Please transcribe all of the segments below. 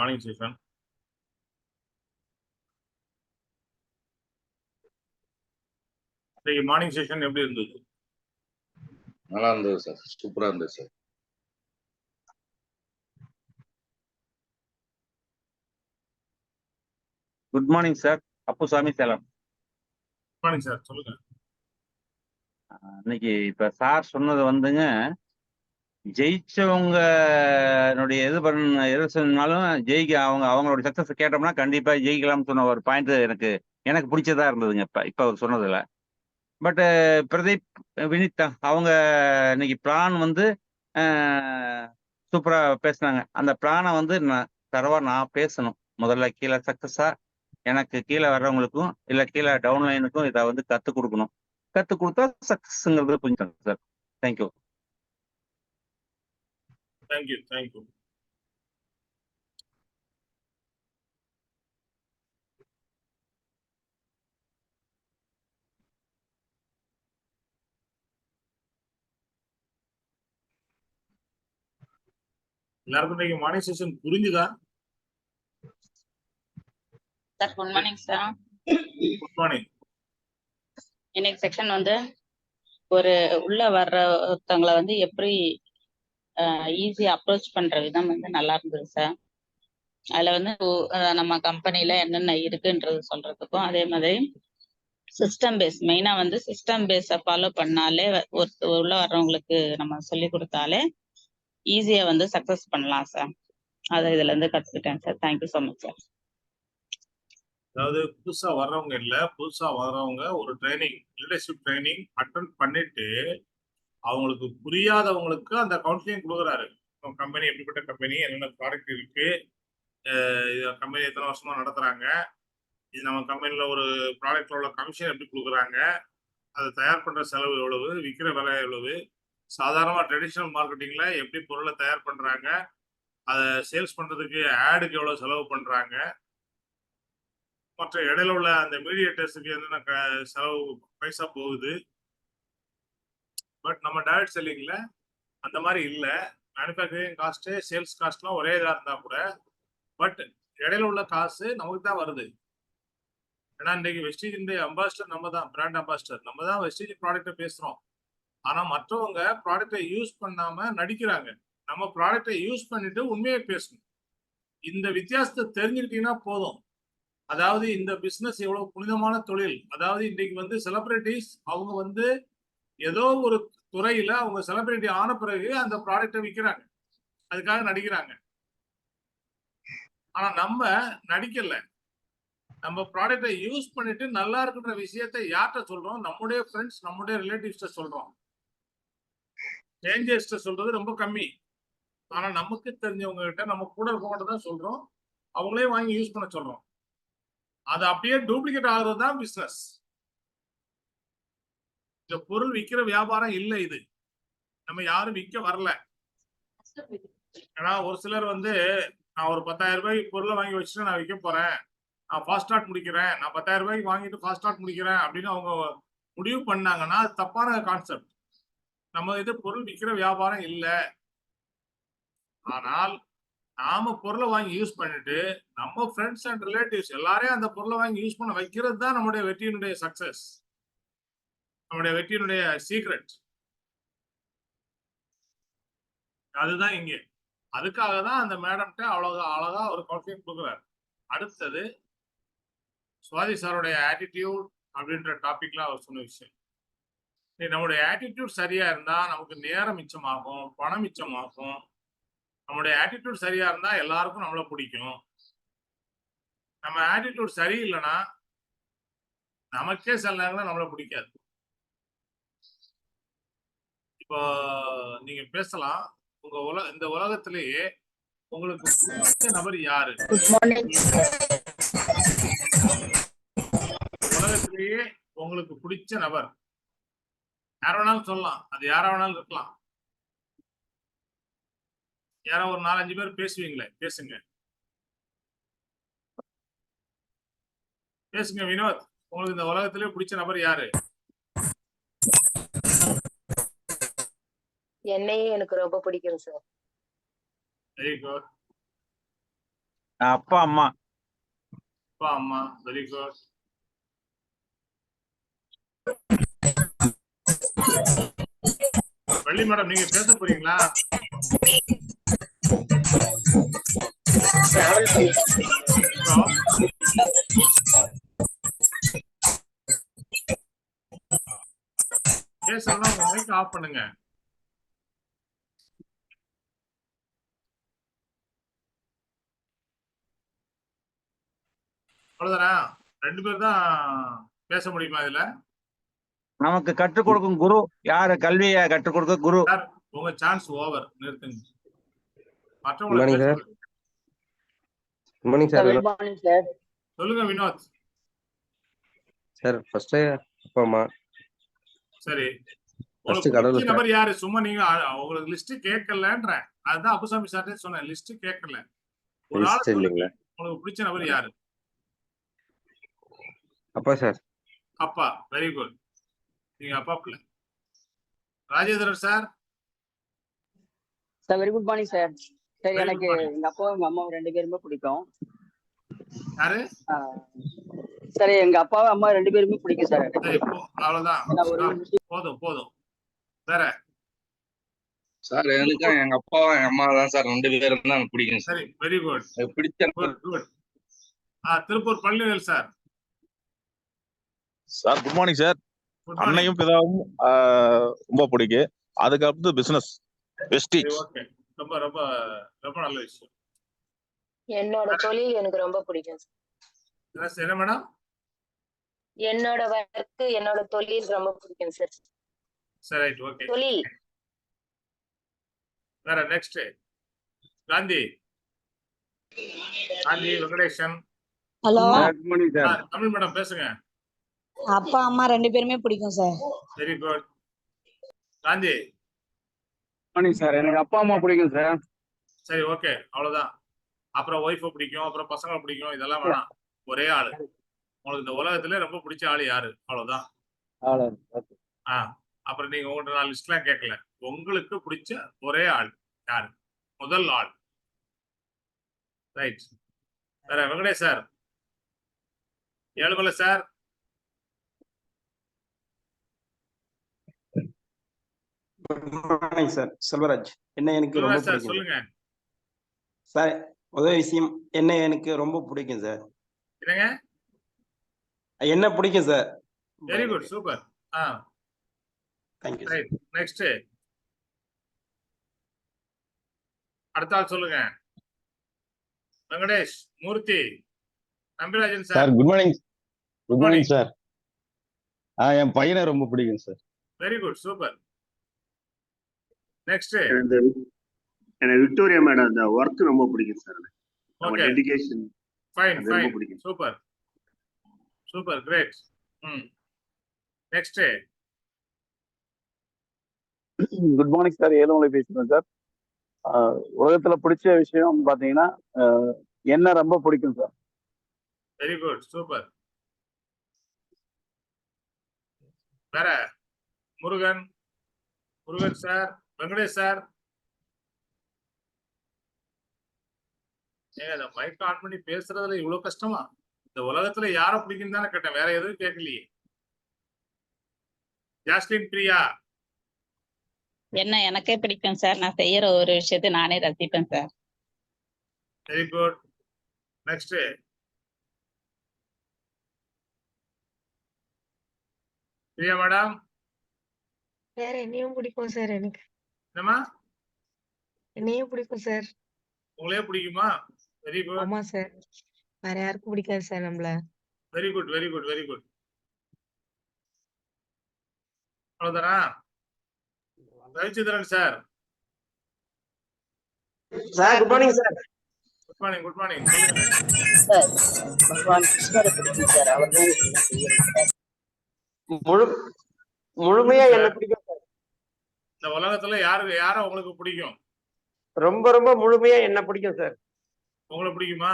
Morning session. இன்னைக்கு morning session எப்படி இருந்தது? நல்லா இருந்தது சார், சூப்பரா இருந்தது sir. Good morning sir, Appusamy Salem. Good morning sir, சொல்லுங்க. இன்னைக்கு இப்ப சார் சொன்னது வந்துங்க, ஜெயிச்சவங்களுடைய எது சொன்னாலும் அவங்களோட சக்சஸ் கேட்டோம்னா கண்டிப்பா ஜெயிக்கலாம்னு சொன்ன ஒரு பாயிண்ட் எனக்கு பிடிச்சதா இருந்ததுங்க. இப்ப அவர் சொன்னதுல பட் பிரதீப், வினிதா அவங்க இன்னைக்கு பிளான் வந்து சூப்பரா பேசினாங்க. அந்த பிளானை வந்து நான் பேசணும். முதல்ல கீழே சக்சஸா எனக்கு கீழே வர்றவங்களுக்கும் இல்ல கீழே டவுன் லைனுக்கும் இதை வந்து கத்துக் கொடுக்கணும். கத்துக் கொடுத்தா சக்சஸ்ங்கிறது புரிஞ்சுட்டாங்க சார். தேங்க்யூ. Thank you thank you. எல்லாருக்கும் இன்னைக்கு மார்னிங் செஷன் புரிஞ்சுதா? Sir good morning sir. Good morning. இன்னைக்கு செக்ஷன் வந்து ஒரு உள்ள வர்றவங்களை வந்து எப்படி ஈஸியா அப்ரோச் பண்ற விதம் வந்து நல்லா இருந்தது சார். அதுல வந்து நம்ம கம்பெனில என்னென்ன இருக்குன்றது சொல்றதுக்கும், அதே மாதிரி சிஸ்டம் பேஸ் மெயினா வந்து சிஸ்டம் பேஸை ஃபாலோ பண்ணாலே உள்ள வர்றவங்களுக்கு நம்ம சொல்லி கொடுத்தாலே ஈஸியா வந்து சக்சஸ் பண்ணலாம் சார். அதை இதுல இருந்து கத்துக்கிட்டேன் sir. Thank you so much sir. அதாவது புதுசா வர்றவங்க இல்ல, புதுசா வர்றவங்க ஒரு ட்ரைனிங், லீடர்ஷிப் ட்ரைனிங் அட்டென்ட் பண்ணிட்டு அவங்களுக்கு புரியாதவங்களுக்கு அந்த கவுன்சிலிங் கொடுக்குறாரு. கம்பெனி எப்படிப்பட்ட கம்பெனி, என்னென்ன ப்ராடக்ட் இருக்கு, கம்பெனி எத்தனை வருஷமா நடத்துறாங்க, இது நம்ம கம்பெனில ஒரு ப்ராடக்ட்ல உள்ள கமிஷன் எப்படி கொடுக்குறாங்க, அதை தயார் பண்ற செலவு எவ்வளவு, விற்கிற விலை எவ்வளவு, சாதாரணமாக ட்ரெடிஷ்னல் மார்க்கெட்டிங்ல எப்படி பொருளை தயார் பண்றாங்க, அதை சேல்ஸ் பண்றதுக்கு ஆடுக்கு எவ்வளவு செலவு பண்றாங்க, மற்ற இடையில உள்ள அந்த மீடியேட்டர்ஸுக்கு என்னென்ன செலவு பைசா போகுது. பட் நம்ம டைரக்ட் செல்லிங்ல அந்த மாதிரி இல்லை. மேனுஃபேக்சரிங் காஸ்ட்டு, சேல்ஸ் காஸ்ட்லாம் ஒரே இதாக இருந்தா கூட பட் இடையில உள்ள காசு நமக்கு தான் வருது. ஏன்னா இன்னைக்கு வெஸ்டீஜின் அம்பாசிடர் நம்ம தான், பிராண்ட் அம்பாசிடர் நம்ம தான். வெஸ்டீஜ் ப்ராடக்ட்டை பேசுறோம், ஆனா மற்றவங்க ப்ராடக்டை யூஸ் பண்ணாம நடிக்கிறாங்க. நம்ம ப்ராடக்டை யூஸ் பண்ணிட்டு உண்மையை பேசணும். இந்த வித்தியாசத்தை தெரிஞ்சுக்கிட்டீங்கன்னா போதும். அதாவது இந்த பிசினஸ் எவ்வளவு புனிதமான தொழில். அதாவது இன்னைக்கு வந்து செலிபிரிட்டிஸ் அவங்க வந்து ஏதோ ஒரு துறையில அவங்க செலிபிரிட்டி ஆன பிறகு அந்த ப்ராடக்டை விற்கிறாங்க, அதுக்காக நடிக்கிறாங்க. ஆனா நம்ம நடிக்கல. நம்ம ப்ராடக்டை யூஸ் பண்ணிட்டு நல்லா இருக்குன்ற விஷயத்தை யார்கிட்ட சொல்றோம்? நம்முடைய ஃப்ரெண்ட்ஸ், நம்முடைய ரிலேட்டிவ்ஸ்ட சொல்றோம். சேஞ்சர்ஸ்ட சொல்றது ரொம்ப கம்மி. ஆனா நமக்கு தெரிஞ்சவங்க கிட்ட, நம்ம கூட இருக்கவங்க தான் சொல்றோம், அவங்களே வாங்கி யூஸ் பண்ண சொல்றோம். அது அப்படியே டூப்ளிகேட் ஆகுறது தான் பிசினஸ். இந்த பொருள் விற்கிற வியாபாரம் இல்லை. இது நம்ம யாரும் விற்க வரல. ஏன்னா ஒரு சிலர் வந்து நான் ஒரு 10,000 ரூபாய்க்கு பொருளை வாங்கி வச்சுட்டு நான் விற்க போறேன், நான் ஃபாஸ்ட் ஸ்டார்ட் முடிக்கிறேன், நான் 10,000 ரூபாய்க்கு வாங்கிட்டு ஃபாஸ்ட் ஸ்டார்ட் முடிக்கிறேன் அப்படின்னு அவங்க முடிவு பண்ணாங்கன்னா அது தப்பான கான்செப்ட். நம்ம இது பொருள் விற்கிற வியாபாரம் இல்லை. ஆனால் நாம பொருளை வாங்கி யூஸ் பண்ணிட்டு நம்ம ஃப்ரெண்ட்ஸ் அண்ட் ரிலேட்டிவ்ஸ் எல்லாரையும் அந்த பொருளை வாங்கி யூஸ் பண்ண வைக்கிறது தான் நம்முடைய வெற்றியினுடைய சக்சஸ், நம்முடைய வெற்றியினுடைய சீக்ரெட். அதுதான் இங்கே. அதுக்காக தான் அந்த மேடம்கிட்ட அவ்வளவு அழகா ஒரு கவுன்சிலிங் கொடுக்குறாரு. அடுத்தது சுவாதி சாருடைய ஆட்டிடியூட் அப்படின்ற டாபிக்ல அவர் சொன்ன விஷயம். நம்முடைய ஆட்டிடியூட் சரியா இருந்தா நமக்கு நேரம் மிச்சமாகும், பணம் மிச்சமாகும். நம்முடைய ஆட்டிடியூட் சரியா இருந்தா எல்லாருக்கும் நம்மள பிடிக்கும். நம்ம ஆட்டிடியூட் சரியில்லைன்னா நமக்கே சில நேரங்கள் நம்மள பிடிக்காது. இப்போ நீங்க பேசலாம், இந்த உலகத்திலேயே உங்களுக்கு பிடிச்ச நபர் யாரு? உலகத்திலேயே உங்களுக்கு பிடிச்ச நபர் யார வேணாலும் சொல்லலாம், அது யாரா வேணாலும் இருக்கலாம். யாரோ ஒரு 4-5 பேர் பேசுவீங்களே, பேசுங்க பேசுங்க. வினோத், உங்களுக்கு இந்த உலகத்திலேயே பிடிச்ச நபர் யாரு? என்னையே எனக்கு ரொம்ப பிடிக்கும் சார். Very good. அப்பா அம்மா. அப்பா அம்மா. Very good. வள்ளி மேடம் நீங்க பேச போறீங்களா? ஹலோ, பேசலன்னா உங்க மைக் ஆஃப் பண்ணுங்க. அவ்வளவுதானா? 2 பேர் தான் பேச முடியுமா இதுல? நமக்கு கற்றுக் கொடுக்கும் குரு யாரு? கல்வியை கற்றுக் கொடுக்க குரு. சார் உங்க சான்ஸ் ஓவர், நிறுத்துங்க. குட் மற்றவங்களை மார்னிங் பேச sir. Good morning sir. Good morning sir. சொல்லுங்க வினோத். சார் ஃபர்ஸ்ட் அப்பா அம்மா. சரி, ஃபர்ஸ்ட் உங்களுக்கு கடவுள் பிடிச்ச சார். நபர் யாரு? சும்மா நீங்க உங்களுக்கு லிஸ்ட் கேட்கலன்றேன். அதுதான் அப்புசாமி சார்ட்டே சொன்னேன், லிஸ்ட் கேட்கல. ஒரு ஆள் லிஸ்ட் சொல்லுங்க, இல்லைங்களா? உங்களுக்கு பிடிச்ச நபர் யாரு? அப்பா சார். அப்பா. Very good. நீங்க அப்பா பிள்ளை. Rajendran sir. Sir very good morning sir. Sir Very எனக்கு good morning. எங்க அப்பாவும் எங்க அம்மாவும் 2 பேருமே பிடிக்கும். யாரு? சார் எங்க அப்பாவும் அம்மா 2 பேருமே பிடிக்கும் சார் எனக்கு. சரி, அவ்வளவுதான். ஏன்னா ஒரு போதும் போதும். வேற? சார் எனக்கு எங்க அப்பாவும் எங்க அம்மா தான் சார், 2 பேரும் தான் எனக்கு பிடிக்கும் சார். சரி, வெரி குட். எனக்கு பிடிச்ச good good. Tiruppur Palanivel sir. Sir good morning sir. Good morning. அன்னையும் பிதாவும் ரொம்ப பிடிக்கும். அதுக்கு அடுத்து பிசினஸ் வெஸ்டீஜ். ஓகே, ரொம்ப ரொம்ப ரொம்ப நல்ல விஷயம். என்னோட தொழில் எனக்கு ரொம்ப பிடிக்கும் சார். என்ன மேடம்? என்னோட ஒர்க், என்னோட தொழில் ரொம்ப பிடிக்கும் சார். சரி, ரைட், ஓகே. தொழில். வேற next Gandhi. Gandhi Venkatesan. Hello, good morning sir. Tamil madam பேசுங்க. அப்பா அம்மா 2 பேருமே பிடிக்கும் sir. Very good. Gandhi. Morning sir. எனக்கு அப்பா அம்மா பிடிக்கும் சார். சரி, ஓகே, அவ்வளவுதான். அப்புறம் ஒய்ஃபை பிடிக்கும், அப்புறம் பசங்களை பிடிக்கும், இதெல்லாம் வேணாம். ஒரே ஆளு. உங்களுக்கு இந்த உலகத்திலே ரொம்ப பிடிச்ச ஆளு யாரு? அவ்வளவுதான். அப்புறம் நீங்க உங்கள்ட்ட நான் லிஸ்ட்லாம் கேட்கல. உங்களுக்கு பிடிச்ச ஒரே ஆள் யாரு? முதல் ஆள். ரைட். வேற Venkatesh sir. Ezhumalai sir. Sir Selvaraj. என்ன எனக்கு ரொம்ப சார் பிடிக்கும் சொல்லுங்க சார். முதல் விஷயம் என்ன எனக்கு ரொம்ப பிடிக்கும் சார். என்னங்க? என்ன பிடிக்கும் sir. Very good, super. Thank you. Right, next. அடுத்த ஆள் சொல்லுங்க. Venkatesh, Moorthy, Nambirajan sir. Sir good morning. Good morning sir. என் பையனை ரொம்ப பிடிக்கும் sir. Very good, super. Next. எனக்கு விக்டோரியா மேடம் அந்த ஒர்க் ரொம்ப பிடிக்கும் சார். ஓகே, டெடிகேஷன் ஃபைன் ரொம்ப ஃபைன், பிடிக்கும். Super super, great. Next. Good morning sir. Ezhumalai பேசுறேன் சார். உலகத்துல பிடிச்ச விஷயம் பாத்தீங்கன்னா என்ன ரொம்ப பிடிக்கும் சார். Very good, super. வேற? முருகன். முருகன் சார். வெங்கடேஷ் சார். ஏங்க, மைக் ஆன் பண்ணி பேசுறதுல இவ்வளவு கஷ்டமா? இந்த உலகத்துல யார பிடிக்கும் தானே கேட்டேன், வேற எதுவும் கேட்கலையே. ஜாஸ்லின் பிரியா. என்ன எனக்கே பிடிக்கும் சார். நான் செய்யற ஒரு விஷயத்தை நானே ரசிப்பேன் sir. Very good. Next. Priya madam. வேற என்னையும் பிடிக்கும் சார். எனக்கு என்னம்மா? என்னையும் பிடிக்கும் சார். உங்களையே பிடிக்குமா? Very good. ஆமா சார். வேற யாருக்கும் பிடிக்காது சார் நம்மள. Very good, very good, very good. அவ்வளவுதானா? Ravichandran sir. Sir good morning sir. Good morning, good morning. Sir Bhagavan கிருஷ்ணரை பிடிக்கும் சார். அவர் தான் எல்லாம் செய்யறாரு. முழுமையா என்ன பிடிக்கும் சார். இந்த உலகத்துல யார உங்களுக்கு பிடிக்கும்? ரொம்ப ரொம்ப முழுமையா என்ன பிடிக்கும் சார். உங்களை பிடிக்குமா?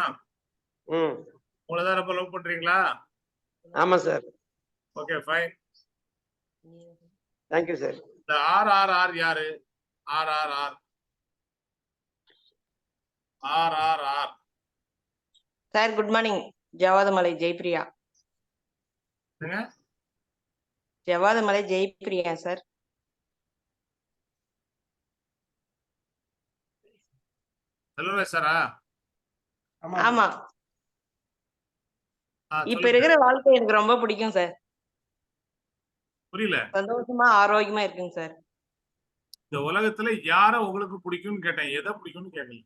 உங்களை தான் ரொம்ப லவ் பண்றீங்களா? ஆமா sir. Okay, fine. Thank you sir. இந்த RRR யாரு? RRR. RRR. Sir good morning. Javadhamalai Jayapriya. என்னங்க? ஜவாதமலை ஜெயபிரியா சார். செல்வராஜ் சாரா? ஆமா. இப்ப சொல்லுங்க. இருக்கிற வாழ்க்கை எனக்கு ரொம்ப பிடிக்கும் சார். புரியல. சந்தோஷமா ஆரோக்கியமா இருக்குங்க சார். இந்த உலகத்துல யார உங்களுக்கு பிடிக்கும்னு கேட்டேன், எதை பிடிக்கும்னு கேட்கல.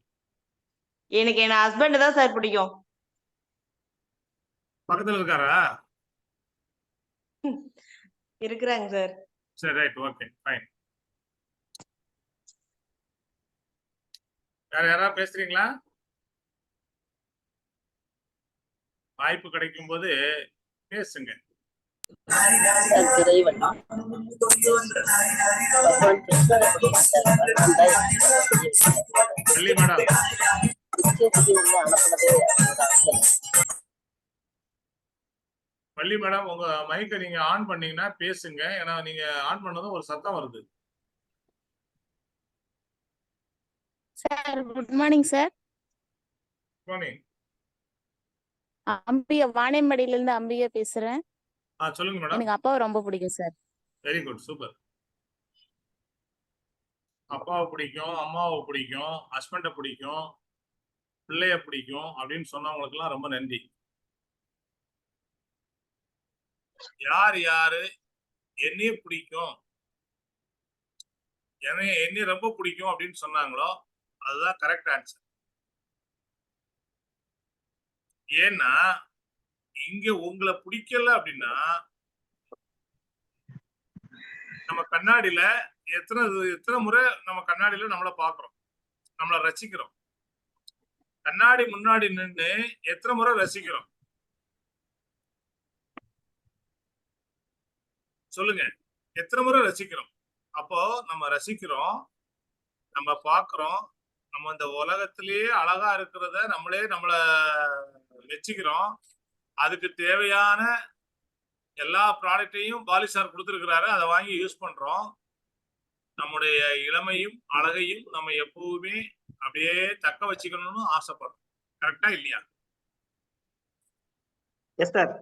எனக்கு என் ஹஸ்பண்ட் தான் சார் பிடிக்கும். பக்கத்துல இருக்காரா? இருக்கிறாங்க சார். சரி, ரைட், ஓகே, ஃபைன். வேற யாராவது பேசுறீங்களா? வாய்ப்பு கிடைக்கும் போது பேசுங்க. சார் திரைவண்ணா பகவான் கிருஷ்ணரை பிடிக்கும் சார். பகவான் தான் எனக்கு வள்ளி மேடம், நிச்சயத்துக்கு உள்ள அனுப்புனதே அவரோட அருள். வள்ளி மேடம், உங்க மைக்கை நீங்க ஆன் பண்ணீங்கன்னா பேசுங்க. ஏன்னா நீங்க ஆன் பண்ணதும் ஒரு சத்தம் வருது. Sir good morning sir. போனி. அம்பிகா வாணியம்பாடியில இருந்து அம்பிகா பேசுறேன். சொல்லுங்க மேடம். எனக்கு அப்பாவை ரொம்ப பிடிக்கும் சார். Very good, super. அப்பாவை பிடிக்கும், அம்மாவை பிடிக்கும், ஹஸ்பண்டை பிடிக்கும், பிள்ளைய பிடிக்கும் அப்படின்னு சொன்னவங்களுக்கு எல்லாம் ரொம்ப நன்றி. யார் யாரு என்னைய பிடிக்கும், என்னைய ரொம்ப பிடிக்கும் அப்படின்னு சொன்னாங்களோ அதுதான் கரெக்ட் ஆன்சர். ஏன்னா இங்க உங்களை பிடிக்கல அப்படின்னா நம்ம கண்ணாடியில எத்தனை முறை நம்ம கண்ணாடியில நம்மளை பாக்குறோம், நம்மளை ரசிக்கிறோம். கண்ணாடி முன்னாடி நின்று எத்தனை முறை ரசிக்கிறோம் சொல்லுங்க? எத்தனை முறை ரசிக்கிறோம்? அப்போ நம்ம ரசிக்கிறோம், நம்ம பாக்குறோம், நம்ம இந்த உலகத்திலேயே அழகா இருக்கிறத நம்மள மெச்சிக்கிறோம். அதுக்கு தேவையான எல்லா ப்ராடக்டையும் பாலிசார் கொடுத்துருக்கிறாரு, அதை வாங்கி யூஸ் பண்றோம். நம்முடைய இளமையும் அழகையும் நம்ம எப்பவுமே அப்படியே தக்க வச்சுக்கணும்னு ஆசைப்படுறோம். கரெக்டா இல்லையா? Yes sir.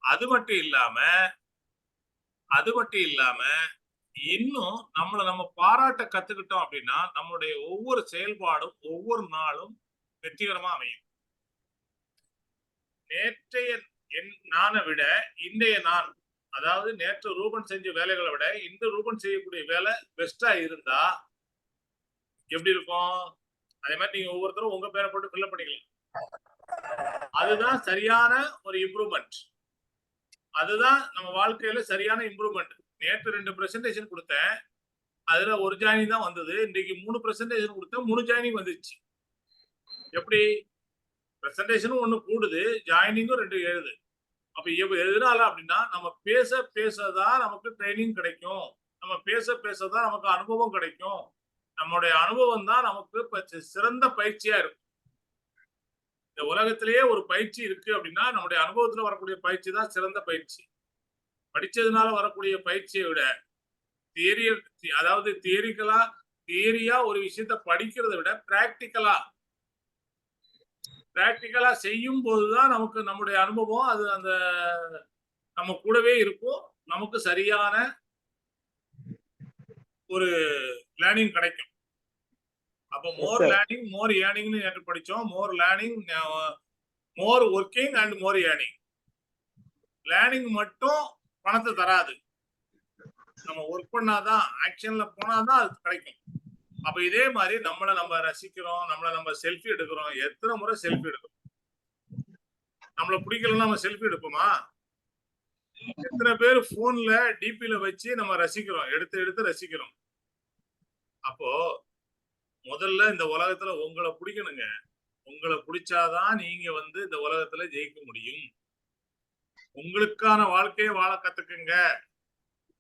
அது மட்டும் இல்லாம இன்னும் நம்ம பாராட்ட கத்துக்கிட்டோம் அப்படின்னா நம்மளுடைய ஒவ்வொரு செயல்பாடும் ஒவ்வொரு நாளும் வெற்றிகரமா அமையும். நேற்றைய நானை விட இன்றைய நான், அதாவது நேற்று ரூபன் செஞ்ச வேலைகளை விட இந்த ரூபன் செய்யக்கூடிய வேலை பெஸ்டா இருந்தா எப்படி இருக்கும்? அதே மாதிரி நீங்க ஒவ்வொருத்தரும் உங்க பேரை போட்டு ஃபில்அப் பண்ணிக்கலாம். அதுதான் சரியான ஒரு இம்ப்ரூவ்மெண்ட். அதுதான் நம்ம வாழ்க்கையில சரியான இம்ப்ரூவ்மெண்ட். நேற்று 2 பிரசன்டேஷன் கொடுத்தேன், அதுல ஒரு ஜாயினிங் தான் வந்தது. இன்றைக்கு 3 பிரசன்டேஷன் கொடுத்தேன், 3 ஜாயினிங் வந்துச்சு. எப்படி? பிரசன்டேஷனும் 1 கூடுது, ஜாயினிங்கும் 2 எழுது. அப்ப எதனால அப்படின்னா நம்ம பேசதான் நமக்கு ட்ரைனிங் கிடைக்கும், நம்ம பேசதான் நமக்கு அனுபவம் கிடைக்கும். நம்மளுடைய அனுபவம் தான் நமக்கு சிறந்த பயிற்சியா இருக்கும். இந்த உலகத்திலேயே ஒரு பயிற்சி இருக்கு அப்படின்னா நம்முடைய அனுபவத்துல வரக்கூடிய பயிற்சி தான் சிறந்த பயிற்சி. படிச்சதுனால வரக்கூடிய பயிற்சியை விட தியரியா ஒரு விஷயத்த படிக்கிறத விட பிராக்டிக்கலா செய்யும் போதுதான் நமக்கு நம்முடைய அனுபவம் அது அந்த நம்ம கூடவே இருக்கும். நமக்கு சரியான ஒரு லேர்னிங் கிடைக்கும். அப்ப மோர் லேர்னிங் மோர் ஏர்னிங்னு நேற்று படிச்சோம். மோர் learning more working and more earning. Learning மட்டும் பணத்தை தராது, நம்ம ஒர்க் பண்ணாதான், ஆக்ஷன்ல போனாதான் அது கிடைக்கும். அப்ப இதே மாதிரி நம்ம ரசிக்கிறோம், நம்ம செல்ஃபி எடுக்கிறோம். எத்தனை முறை செல்ஃபி எடுக்கிறோம்? நம்மள பிடிக்கலன்னா நம்ம செல்ஃபி எடுப்போமா? எத்தனை பேர் போன்ல டிபில வச்சு நம்ம ரசிக்கிறோம், எடுத்து ரசிக்கிறோம். அப்போ முதல்ல இந்த உலகத்துல உங்களை பிடிக்கணுங்க. உங்களை பிடிச்சாதான் நீங்க இந்த உலகத்துல ஜெயிக்க முடியும். உங்களுக்கான வாழ்க்கையை வாழ கத்துக்குங்க.